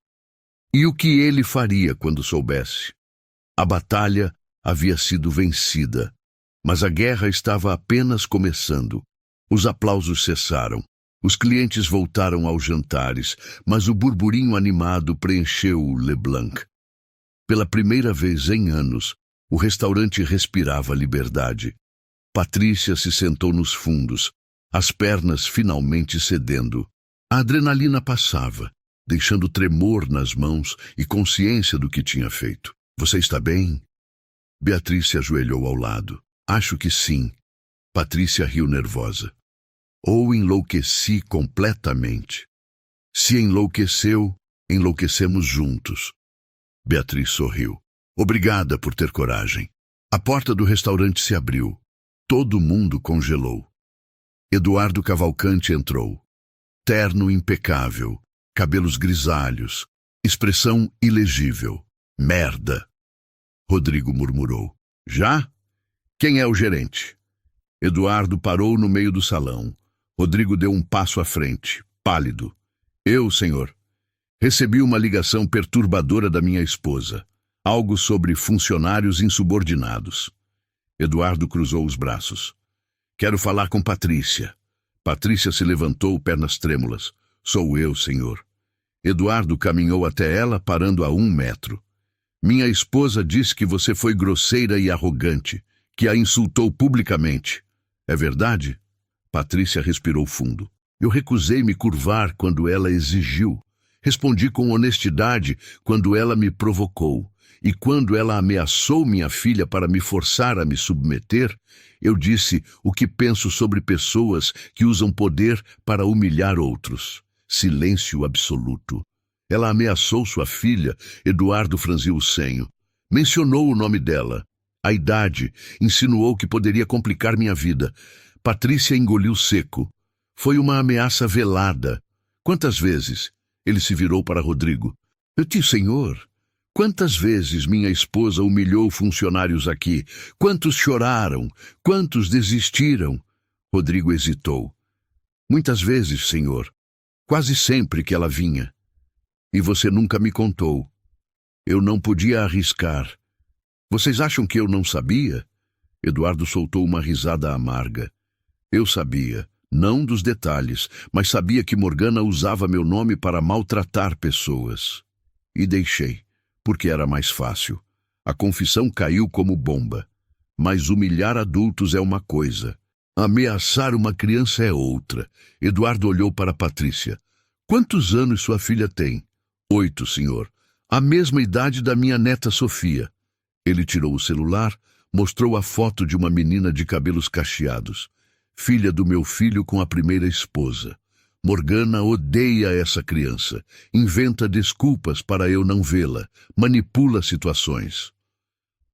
E o que ele faria quando soubesse? A batalha havia sido vencida, mas a guerra estava apenas começando. Os aplausos cessaram. Os clientes voltaram aos jantares, mas o burburinho animado preencheu o Leblanc. Pela primeira vez em anos, o restaurante respirava liberdade. Patrícia se sentou nos fundos, as pernas finalmente cedendo. A adrenalina passava, deixando tremor nas mãos e consciência do que tinha feito. Você está bem? Beatriz se ajoelhou ao lado. Acho que sim. Patrícia riu nervosa. Ou enlouqueci completamente. Se enlouqueceu, enlouquecemos juntos. Beatriz sorriu. Obrigada por ter coragem. A porta do restaurante se abriu. Todo mundo congelou. Eduardo Cavalcante entrou. Terno impecável, cabelos grisalhos, expressão ilegível. Merda! Rodrigo murmurou. Já? Quem é o gerente? Eduardo parou no meio do salão. Rodrigo deu um passo à frente, pálido. Eu, senhor. Recebi uma ligação perturbadora da minha esposa. Algo sobre funcionários insubordinados. Eduardo cruzou os braços. Quero falar com Patrícia. Patrícia se levantou, pernas trêmulas. Sou eu, senhor. Eduardo caminhou até ela, parando a 1 metro. Minha esposa disse que você foi grosseira e arrogante, que a insultou publicamente. É verdade? Patrícia respirou fundo. Eu recusei me curvar quando ela exigiu. Respondi com honestidade quando ela me provocou. E quando ela ameaçou minha filha para me forçar a me submeter, eu disse o que penso sobre pessoas que usam poder para humilhar outros. Silêncio absoluto. Ela ameaçou sua filha. Eduardo franziu o senho. Mencionou o nome dela. A idade. Insinuou que poderia complicar minha vida. Patrícia engoliu seco. Foi uma ameaça velada. Quantas vezes? Ele se virou para Rodrigo. Senhor, quantas vezes minha esposa humilhou funcionários aqui? Quantos choraram? Quantos desistiram? Rodrigo hesitou. Muitas vezes, senhor. Quase sempre que ela vinha. E você nunca me contou. Eu não podia arriscar. Vocês acham que eu não sabia? Eduardo soltou uma risada amarga. Eu sabia. Não dos detalhes, mas sabia que Morgana usava meu nome para maltratar pessoas. E deixei, porque era mais fácil. A confissão caiu como bomba. Mas humilhar adultos é uma coisa. Ameaçar uma criança é outra. Eduardo olhou para Patrícia. Quantos anos sua filha tem? 8, senhor. A mesma idade da minha neta Sofia. Ele tirou o celular, mostrou a foto de uma menina de cabelos cacheados. Filha do meu filho com a primeira esposa. Morgana odeia essa criança. Inventa desculpas para eu não vê-la. Manipula situações.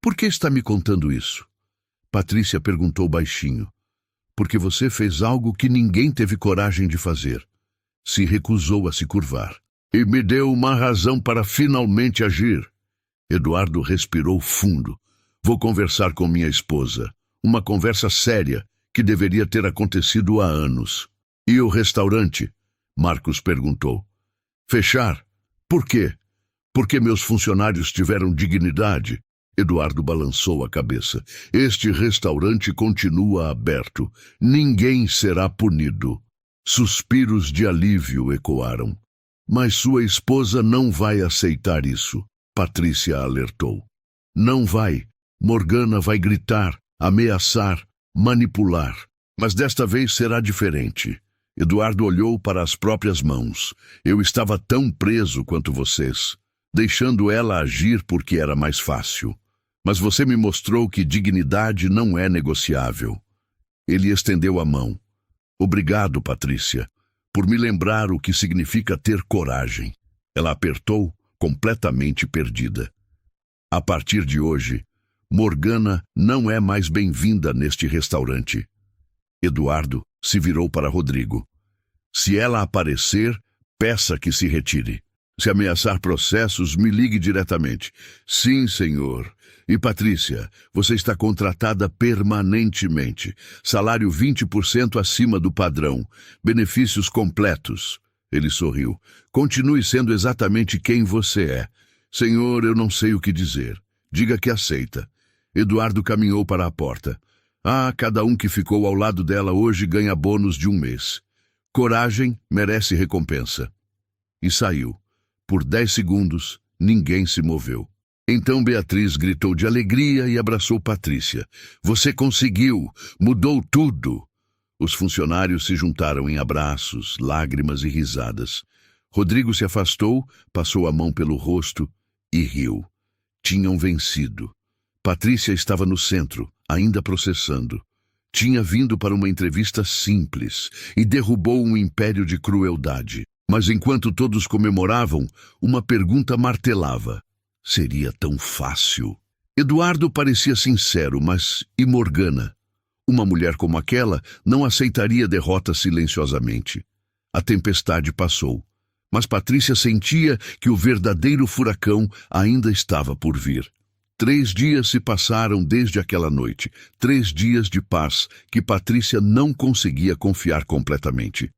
Por que está me contando isso? Patrícia perguntou baixinho. Porque você fez algo que ninguém teve coragem de fazer. Se recusou a se curvar. E me deu uma razão para finalmente agir. Eduardo respirou fundo. Vou conversar com minha esposa. Uma conversa séria, que deveria ter acontecido há anos. E o restaurante? Marcos perguntou. Fechar? Por quê? Porque meus funcionários tiveram dignidade? Eduardo balançou a cabeça. Este restaurante continua aberto. Ninguém será punido. Suspiros de alívio ecoaram. Mas sua esposa não vai aceitar isso, Patrícia alertou. Não vai. Morgana vai gritar, ameaçar, manipular. Mas desta vez será diferente. Eduardo olhou para as próprias mãos. Eu estava tão preso quanto vocês, deixando ela agir porque era mais fácil. Mas você me mostrou que dignidade não é negociável. Ele estendeu a mão. Obrigado, Patrícia, por me lembrar o que significa ter coragem. Ela apertou, completamente perdida. A partir de hoje, Morgana não é mais bem-vinda neste restaurante. Eduardo se virou para Rodrigo. Se ela aparecer, peça que se retire. Se ameaçar processos, me ligue diretamente. Sim, senhor. E Patrícia, você está contratada permanentemente. Salário 20% acima do padrão. Benefícios completos. Ele sorriu. Continue sendo exatamente quem você é. Senhor, eu não sei o que dizer. Diga que aceita. Eduardo caminhou para a porta. Cada um que ficou ao lado dela hoje ganha bônus de 1 mês. Coragem merece recompensa. E saiu. Por 10 segundos, ninguém se moveu. Então Beatriz gritou de alegria e abraçou Patrícia. Você conseguiu! Mudou tudo! Os funcionários se juntaram em abraços, lágrimas e risadas. Rodrigo se afastou, passou a mão pelo rosto e riu. Tinham vencido. Patrícia estava no centro, ainda processando. Tinha vindo para uma entrevista simples e derrubou um império de crueldade. Mas enquanto todos comemoravam, uma pergunta martelava. Seria tão fácil? Eduardo parecia sincero, mas e Morgana? Uma mulher como aquela não aceitaria derrota silenciosamente. A tempestade passou, mas Patrícia sentia que o verdadeiro furacão ainda estava por vir. 3 dias se passaram desde aquela noite, 3 dias de paz que Patrícia não conseguia confiar completamente.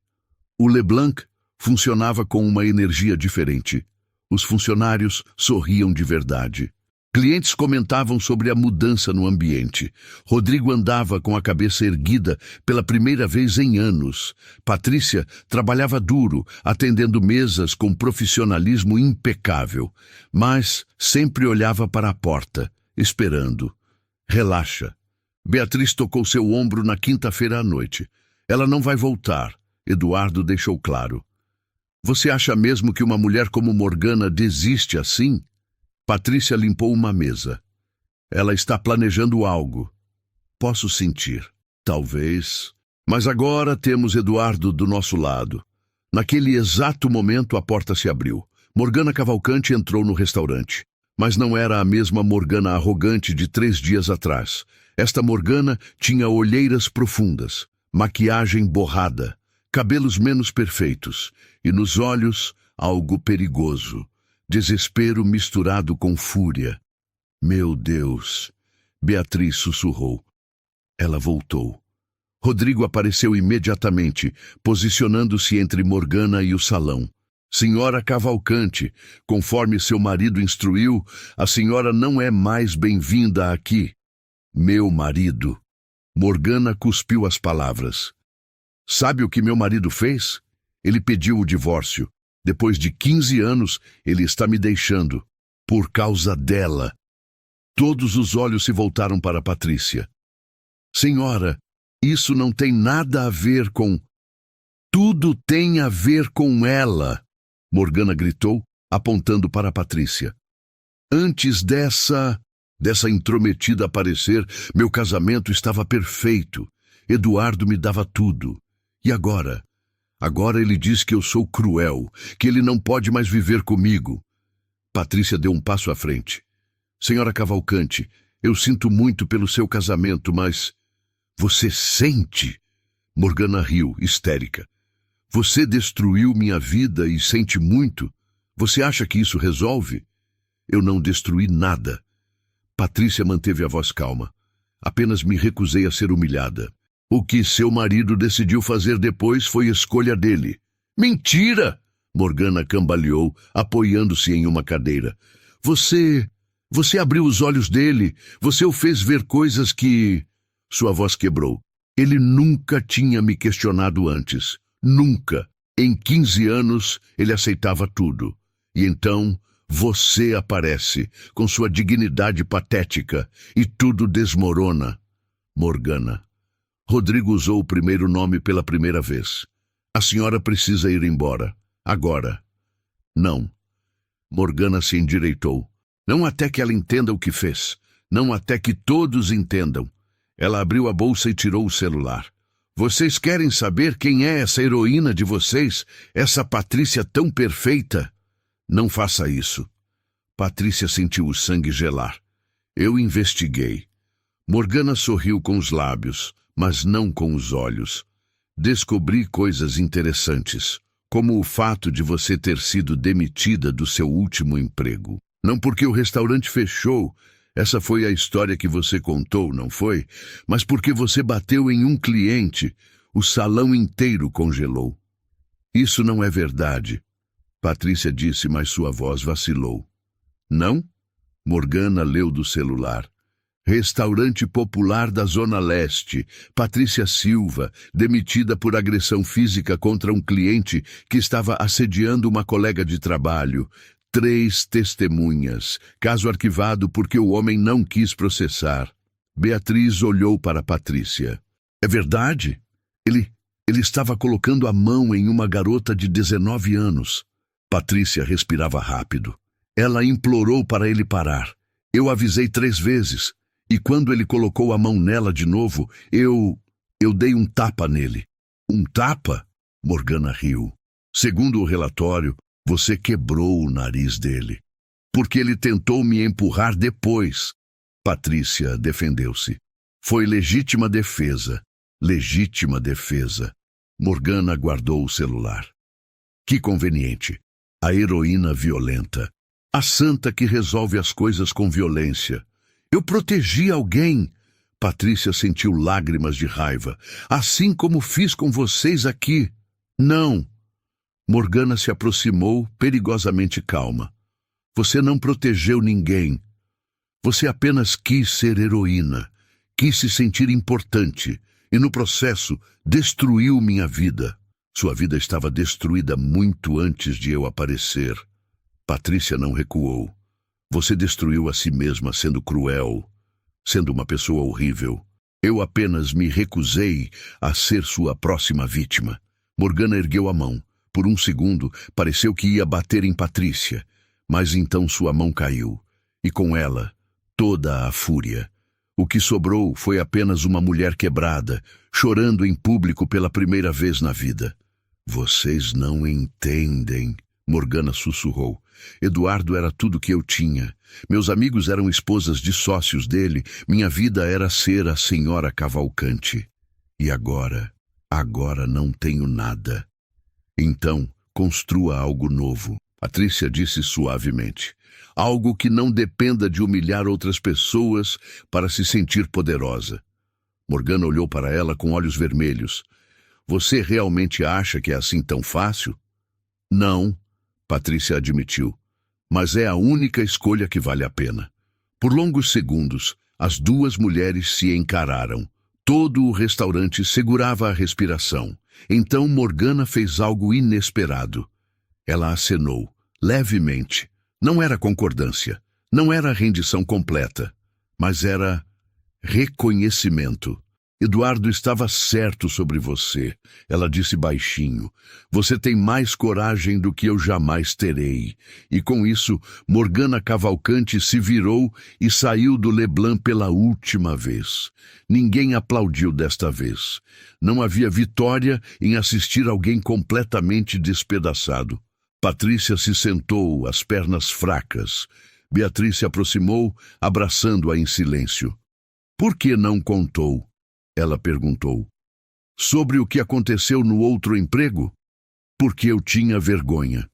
O LeBlanc, funcionava com uma energia diferente. Os funcionários sorriam de verdade. Clientes comentavam sobre a mudança no ambiente. Rodrigo andava com a cabeça erguida pela primeira vez em anos. Patrícia trabalhava duro, atendendo mesas com profissionalismo impecável, mas sempre olhava para a porta, esperando. Relaxa. Beatriz tocou seu ombro na quinta-feira à noite. Ela não vai voltar, Eduardo deixou claro. Você acha mesmo que uma mulher como Morgana desiste assim? Patrícia limpou uma mesa. Ela está planejando algo. Posso sentir. Talvez. Mas agora temos Eduardo do nosso lado. Naquele exato momento a porta se abriu. Morgana Cavalcante entrou no restaurante. Mas não era a mesma Morgana arrogante de 3 dias atrás. Esta Morgana tinha olheiras profundas, maquiagem borrada, cabelos menos perfeitos e nos olhos algo perigoso. Desespero misturado com fúria. Meu Deus! Beatriz sussurrou. Ela voltou. Rodrigo apareceu imediatamente, posicionando-se entre Morgana e o salão. Senhora Cavalcante, conforme seu marido instruiu, a senhora não é mais bem-vinda aqui. Meu marido. Morgana cuspiu as palavras. Sabe o que meu marido fez? Ele pediu o divórcio. Depois de 15 anos, ele está me deixando. Por causa dela. Todos os olhos se voltaram para Patrícia. Senhora, isso não tem nada a ver com... Tudo tem a ver com ela, Morgana gritou, apontando para Patrícia. Antes dessa intrometida aparecer, meu casamento estava perfeito. Eduardo me dava tudo. E agora? Agora ele diz que eu sou cruel, que ele não pode mais viver comigo. Patrícia deu um passo à frente. Senhora Cavalcante, eu sinto muito pelo seu casamento, mas... Você sente? Morgana riu, histérica. Você destruiu minha vida e sente muito? Você acha que isso resolve? Eu não destruí nada. Patrícia manteve a voz calma. Apenas me recusei a ser humilhada. O que seu marido decidiu fazer depois foi escolha dele. Mentira! Morgana cambaleou, apoiando-se em uma cadeira. Você abriu os olhos dele. Você o fez ver coisas que... Sua voz quebrou. Ele nunca tinha me questionado antes. Nunca. Em 15 anos, ele aceitava tudo. E então, você aparece, com sua dignidade patética, e tudo desmorona. Morgana. Rodrigo usou o primeiro nome pela primeira vez. A senhora precisa ir embora. Agora. Não. Morgana se endireitou. Não até que ela entenda o que fez. Não até que todos entendam. Ela abriu a bolsa e tirou o celular. Vocês querem saber quem é essa heroína de vocês? Essa Patrícia tão perfeita? Não faça isso. Patrícia sentiu o sangue gelar. Eu investiguei. Morgana sorriu com os lábios, mas não com os olhos. Descobri coisas interessantes, como o fato de você ter sido demitida do seu último emprego. Não porque o restaurante fechou, essa foi a história que você contou, não foi? Mas porque você bateu em um cliente, o salão inteiro congelou. Isso não é verdade, Patrícia disse, mas sua voz vacilou. Não? Morgana leu do celular. Restaurante popular da Zona Leste. Patrícia Silva, demitida por agressão física contra um cliente que estava assediando uma colega de trabalho. 3 testemunhas. Caso arquivado porque o homem não quis processar. Beatriz olhou para Patrícia. É verdade? Ele estava colocando a mão em uma garota de 19 anos. Patrícia respirava rápido. Ela implorou para ele parar. Eu avisei 3 vezes. E quando ele colocou a mão nela de novo, eu dei um tapa nele. Um tapa? Morgana riu. Segundo o relatório, você quebrou o nariz dele. Porque ele tentou me empurrar depois. Patrícia defendeu-se. Foi legítima defesa. Legítima defesa. Morgana guardou o celular. Que conveniente. A heroína violenta. A santa que resolve as coisas com violência. Eu protegi alguém. Patrícia sentiu lágrimas de raiva. Assim como fiz com vocês aqui. Não. Morgana se aproximou, perigosamente calma. Você não protegeu ninguém. Você apenas quis ser heroína, quis se sentir importante e, no processo, destruiu minha vida. Sua vida estava destruída muito antes de eu aparecer. Patrícia não recuou. Você destruiu a si mesma sendo cruel, sendo uma pessoa horrível. Eu apenas me recusei a ser sua próxima vítima. Morgana ergueu a mão. Por um segundo, pareceu que ia bater em Patrícia, mas então sua mão caiu, e com ela, toda a fúria. O que sobrou foi apenas uma mulher quebrada, chorando em público pela primeira vez na vida. Vocês não entendem, Morgana sussurrou. Eduardo era tudo que eu tinha. Meus amigos eram esposas de sócios dele. Minha vida era ser a senhora Cavalcante. E agora não tenho nada. Então, construa algo novo, Patrícia disse suavemente. Algo que não dependa de humilhar outras pessoas para se sentir poderosa. Morgana olhou para ela com olhos vermelhos. Você realmente acha que é assim tão fácil? Não, Patrícia admitiu. Mas é a única escolha que vale a pena. Por longos segundos, as duas mulheres se encararam. Todo o restaurante segurava a respiração. Então Morgana fez algo inesperado. Ela acenou, levemente. Não era concordância, não era rendição completa, mas era reconhecimento. Eduardo estava certo sobre você, ela disse baixinho. Você tem mais coragem do que eu jamais terei. E com isso, Morgana Cavalcante se virou e saiu do Leblanc pela última vez. Ninguém aplaudiu desta vez. Não havia vitória em assistir alguém completamente despedaçado. Patrícia se sentou, as pernas fracas. Beatriz se aproximou, abraçando-a em silêncio. Por que não contou? Ela perguntou. Sobre o que aconteceu no outro emprego? Porque eu tinha vergonha.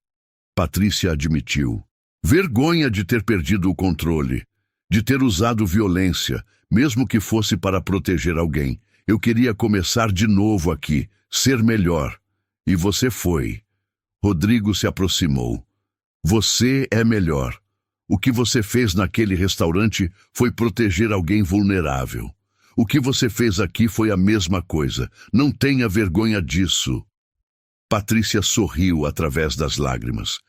Patrícia admitiu. Vergonha de ter perdido o controle, de ter usado violência, mesmo que fosse para proteger alguém. Eu queria começar de novo aqui, ser melhor. E você foi. Rodrigo se aproximou. Você é melhor. O que você fez naquele restaurante foi proteger alguém vulnerável. O que você fez aqui foi a mesma coisa. Não tenha vergonha disso. Patrícia sorriu através das lágrimas.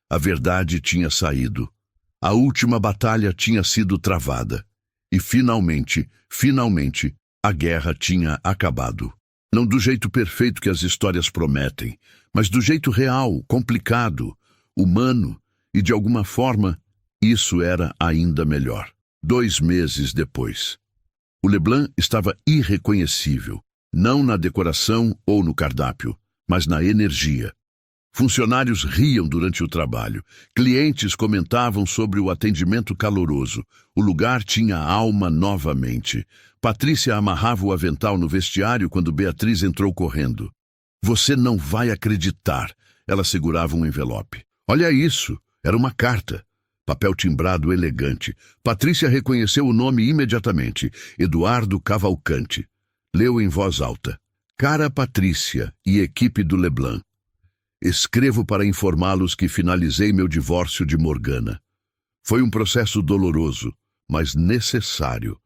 A verdade tinha saído. A última batalha tinha sido travada. E finalmente, a guerra tinha acabado. Não do jeito perfeito que as histórias prometem, mas do jeito real, complicado, humano, e de alguma forma, isso era ainda melhor. 2 meses depois. O Leblanc estava irreconhecível, não na decoração ou no cardápio, mas na energia. Funcionários riam durante o trabalho, clientes comentavam sobre o atendimento caloroso, o lugar tinha alma novamente. Patrícia amarrava o avental no vestiário quando Beatriz entrou correndo. Você não vai acreditar, ela segurava um envelope. Olha isso, era uma carta. Papel timbrado elegante. Patrícia reconheceu o nome imediatamente. Eduardo Cavalcante. Leu em voz alta. Cara Patrícia e equipe do Leblanc. Escrevo para informá-los que finalizei meu divórcio de Morgana. Foi um processo doloroso, mas necessário.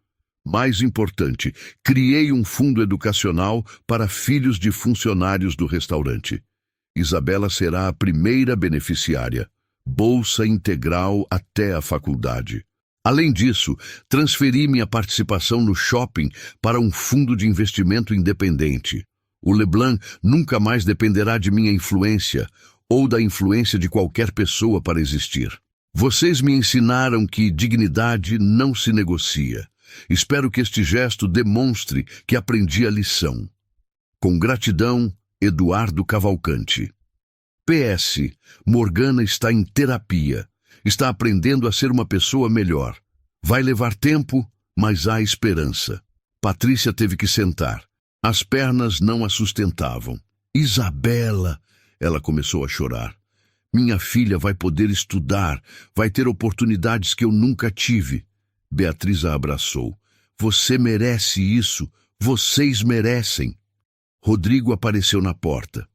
Mais importante, criei um fundo educacional para filhos de funcionários do restaurante. Isabela será a primeira beneficiária. Bolsa integral até a faculdade. Além disso, transferi minha participação no shopping para um fundo de investimento independente. O Leblanc nunca mais dependerá de minha influência ou da influência de qualquer pessoa para existir. Vocês me ensinaram que dignidade não se negocia. Espero que este gesto demonstre que aprendi a lição. Com gratidão, Eduardo Cavalcante. PS. Morgana está em terapia. Está aprendendo a ser uma pessoa melhor. Vai levar tempo, mas há esperança. Patrícia teve que sentar. As pernas não a sustentavam. Isabela! Ela começou a chorar. Minha filha vai poder estudar, vai ter oportunidades que eu nunca tive. Beatriz a abraçou. Você merece isso. Vocês merecem. Rodrigo apareceu na porta.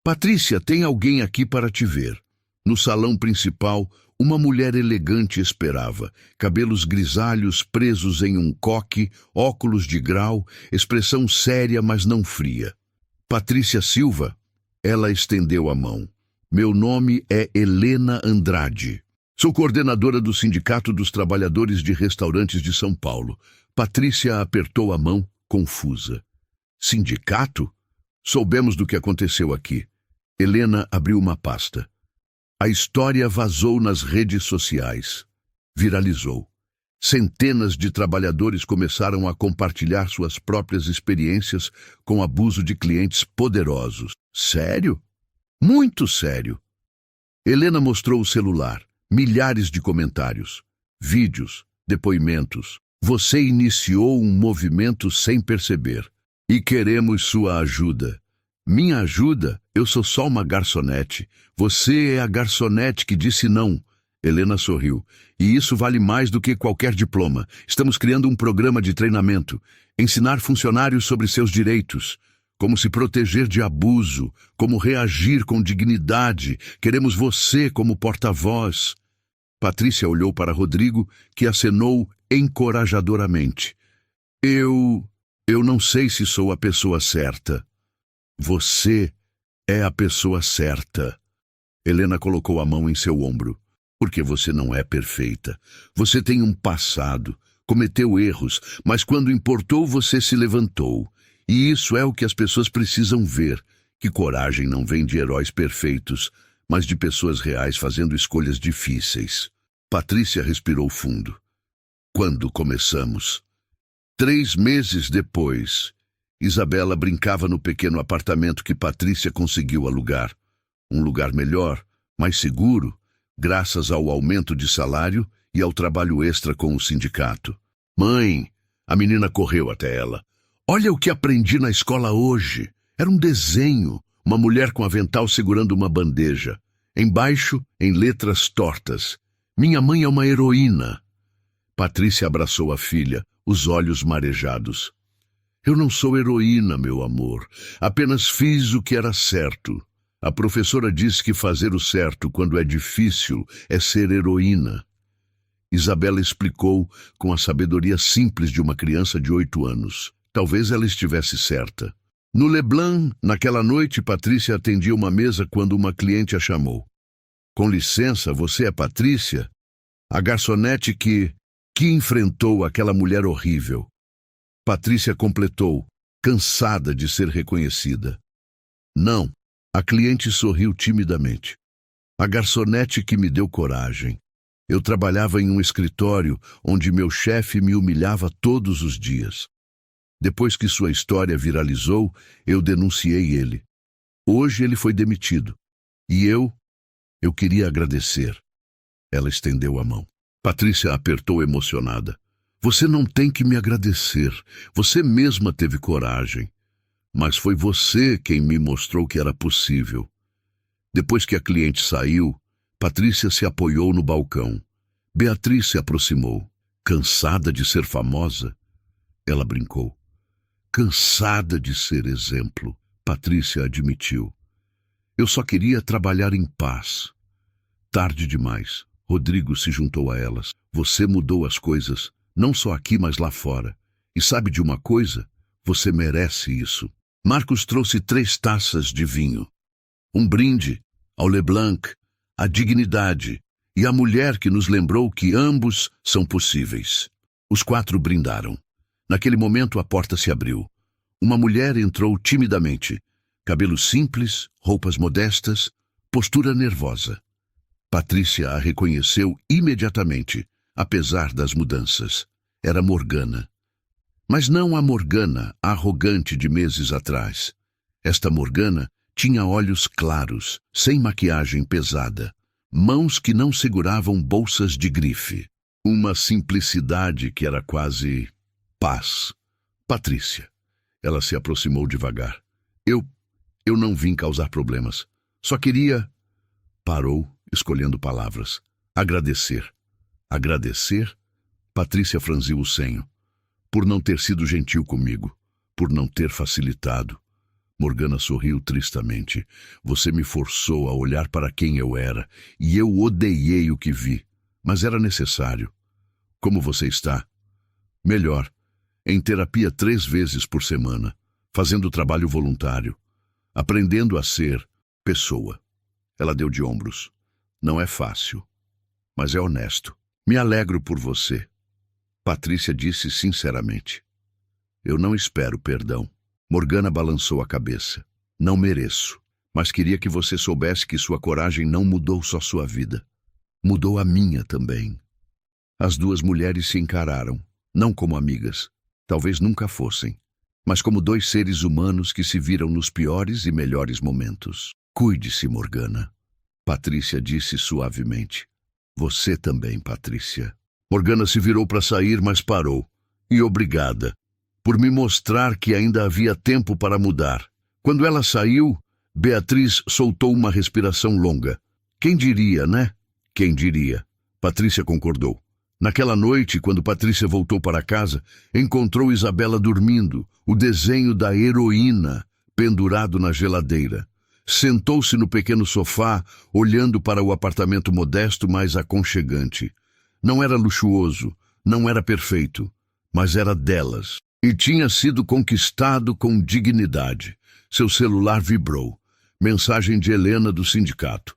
Patrícia, tem alguém aqui para te ver. No salão principal, uma mulher elegante esperava, cabelos grisalhos presos em um coque, óculos de grau, expressão séria, mas não fria. Patrícia Silva? Ela estendeu a mão. Meu nome é Helena Andrade. Sou coordenadora do Sindicato dos Trabalhadores de Restaurantes de São Paulo. Patrícia apertou a mão, confusa. Sindicato? Soubemos do que aconteceu aqui. Helena abriu uma pasta. A história vazou nas redes sociais. Viralizou. Centenas de trabalhadores começaram a compartilhar suas próprias experiências com abuso de clientes poderosos. Sério? Muito sério. Helena mostrou o celular. Milhares de comentários, vídeos, depoimentos. Você iniciou um movimento sem perceber. E queremos sua ajuda. Minha ajuda? Eu sou só uma garçonete. Você é a garçonete que disse não. Helena sorriu. E isso vale mais do que qualquer diploma. Estamos criando um programa de treinamento. Ensinar funcionários sobre seus direitos. Como se proteger de abuso. Como reagir com dignidade. Queremos você como porta-voz. Patrícia olhou para Rodrigo, que acenou encorajadoramente. Eu não sei se sou a pessoa certa. Você é a pessoa certa. Helena colocou a mão em seu ombro. Porque você não é perfeita. Você tem um passado, cometeu erros, mas quando importou você se levantou. E isso é o que as pessoas precisam ver, que coragem não vem de heróis perfeitos, mas de pessoas reais fazendo escolhas difíceis. Patrícia respirou fundo. Quando começamos? 3 meses depois, Isabela brincava no pequeno apartamento que Patrícia conseguiu alugar. Um lugar melhor, mais seguro, graças ao aumento de salário e ao trabalho extra com o sindicato. Mãe, a menina correu até ela. Olha o que aprendi na escola hoje. Era um desenho, uma mulher com avental segurando uma bandeja. Embaixo, em letras tortas. Minha mãe é uma heroína. Patrícia abraçou a filha, os olhos marejados. Eu não sou heroína, meu amor. Apenas fiz o que era certo. A professora disse que fazer o certo quando é difícil é ser heroína. Isabela explicou com a sabedoria simples de uma criança de 8 anos. Talvez ela estivesse certa. No Leblon, naquela noite, Patrícia atendia uma mesa quando uma cliente a chamou. Com licença, você é Patrícia? A garçonete que enfrentou aquela mulher horrível. Patrícia completou, cansada de ser reconhecida. Não. A cliente sorriu timidamente. A garçonete que me deu coragem. Eu trabalhava em um escritório onde meu chefe me humilhava todos os dias. Depois que sua história viralizou, eu denunciei ele. Hoje ele foi demitido. E eu queria agradecer. Ela estendeu a mão. Patrícia apertou emocionada. Você não tem que me agradecer. Você mesma teve coragem. Mas foi você quem me mostrou que era possível. Depois que a cliente saiu, Patrícia se apoiou no balcão. Beatriz se aproximou. Cansada de ser famosa? Ela brincou. Cansada de ser exemplo, Patrícia admitiu. Eu só queria trabalhar em paz. Tarde demais. Rodrigo se juntou a elas. Você mudou as coisas, não só aqui, mas lá fora. E sabe de uma coisa? Você merece isso. Marcos trouxe 3 taças de vinho. Um brinde ao Leblanc, à dignidade e à mulher que nos lembrou que ambos são possíveis. Os 4 brindaram. Naquele momento a porta se abriu. Uma mulher entrou timidamente. Cabelo simples, roupas modestas, postura nervosa. Patrícia a reconheceu imediatamente, apesar das mudanças. Era Morgana. Mas não a Morgana arrogante de meses atrás. Esta Morgana tinha olhos claros, sem maquiagem pesada, mãos que não seguravam bolsas de grife. Uma simplicidade que era quase paz. Patrícia. Ela se aproximou devagar. Eu não vim causar problemas. Só queria... Parou, escolhendo palavras. Agradecer. Agradecer? Patrícia franziu o senho. Por não ter sido gentil comigo. Por não ter facilitado. Morgana sorriu tristamente. Você me forçou a olhar para quem eu era, e eu odiei o que vi. Mas era necessário. Como você está? Melhor. Em terapia 3 vezes por semana, fazendo trabalho voluntário, aprendendo a ser pessoa. Ela deu de ombros. Não é fácil, mas é honesto. Me alegro por você. Patrícia disse sinceramente. Eu não espero perdão. Morgana balançou a cabeça. Não mereço, mas queria que você soubesse que sua coragem não mudou só sua vida. Mudou a minha também. As duas mulheres se encararam, não como amigas, talvez nunca fossem, mas como 2 seres humanos que se viram nos piores e melhores momentos. Cuide-se, Morgana. Patrícia disse suavemente. Você também, Patrícia. Morgana se virou para sair, mas parou. E obrigada por me mostrar que ainda havia tempo para mudar. Quando ela saiu, Beatriz soltou uma respiração longa. Quem diria, né? Quem diria? Patrícia concordou. Naquela noite, quando Patrícia voltou para casa, encontrou Isabela dormindo, o desenho da heroína pendurado na geladeira. Sentou-se no pequeno sofá, olhando para o apartamento modesto, mas aconchegante. Não era luxuoso, não era perfeito, mas era delas. E tinha sido conquistado com dignidade. Seu celular vibrou. Mensagem de Helena do sindicato.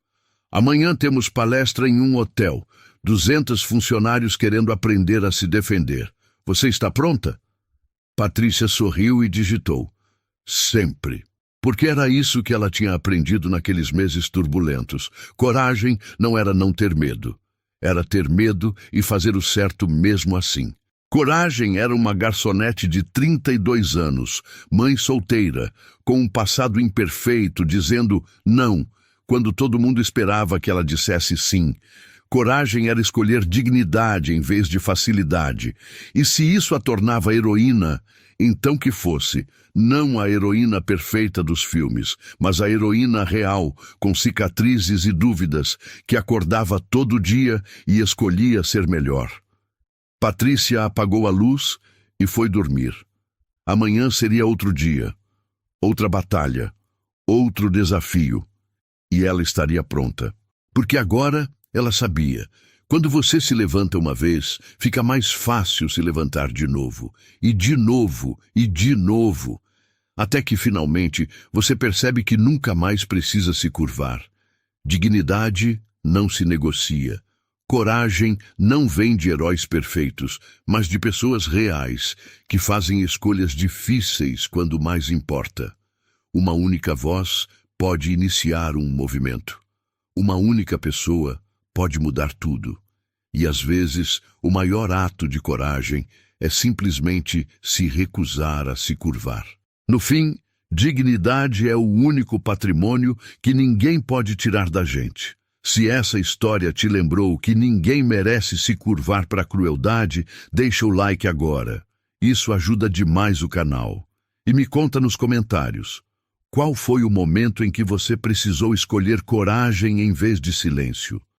Amanhã temos palestra em um hotel. 200 funcionários querendo aprender a se defender. Você está pronta? Patrícia sorriu e digitou. Sempre. Porque era isso que ela tinha aprendido naqueles meses turbulentos. Coragem não era não ter medo. Era ter medo e fazer o certo mesmo assim. Coragem era uma garçonete de 32 anos, mãe solteira, com um passado imperfeito, dizendo não, quando todo mundo esperava que ela dissesse sim. Coragem era escolher dignidade em vez de facilidade. E se isso a tornava heroína, então que fosse, não a heroína perfeita dos filmes, mas a heroína real, com cicatrizes e dúvidas, que acordava todo dia e escolhia ser melhor. Patrícia apagou a luz e foi dormir. Amanhã seria outro dia, outra batalha, outro desafio. E ela estaria pronta. Porque agora ela sabia. Quando você se levanta uma vez, fica mais fácil se levantar de novo. E de novo, e de novo. Até que finalmente você percebe que nunca mais precisa se curvar. Dignidade não se negocia. Coragem não vem de heróis perfeitos, mas de pessoas reais, que fazem escolhas difíceis quando mais importa. Uma única voz pode iniciar um movimento. Uma única pessoa pode mudar tudo. E às vezes, o maior ato de coragem é simplesmente se recusar a se curvar. No fim, dignidade é o único patrimônio que ninguém pode tirar da gente. Se essa história te lembrou que ninguém merece se curvar para a crueldade, deixa o like agora. Isso ajuda demais o canal. E me conta nos comentários. Qual foi o momento em que você precisou escolher coragem em vez de silêncio?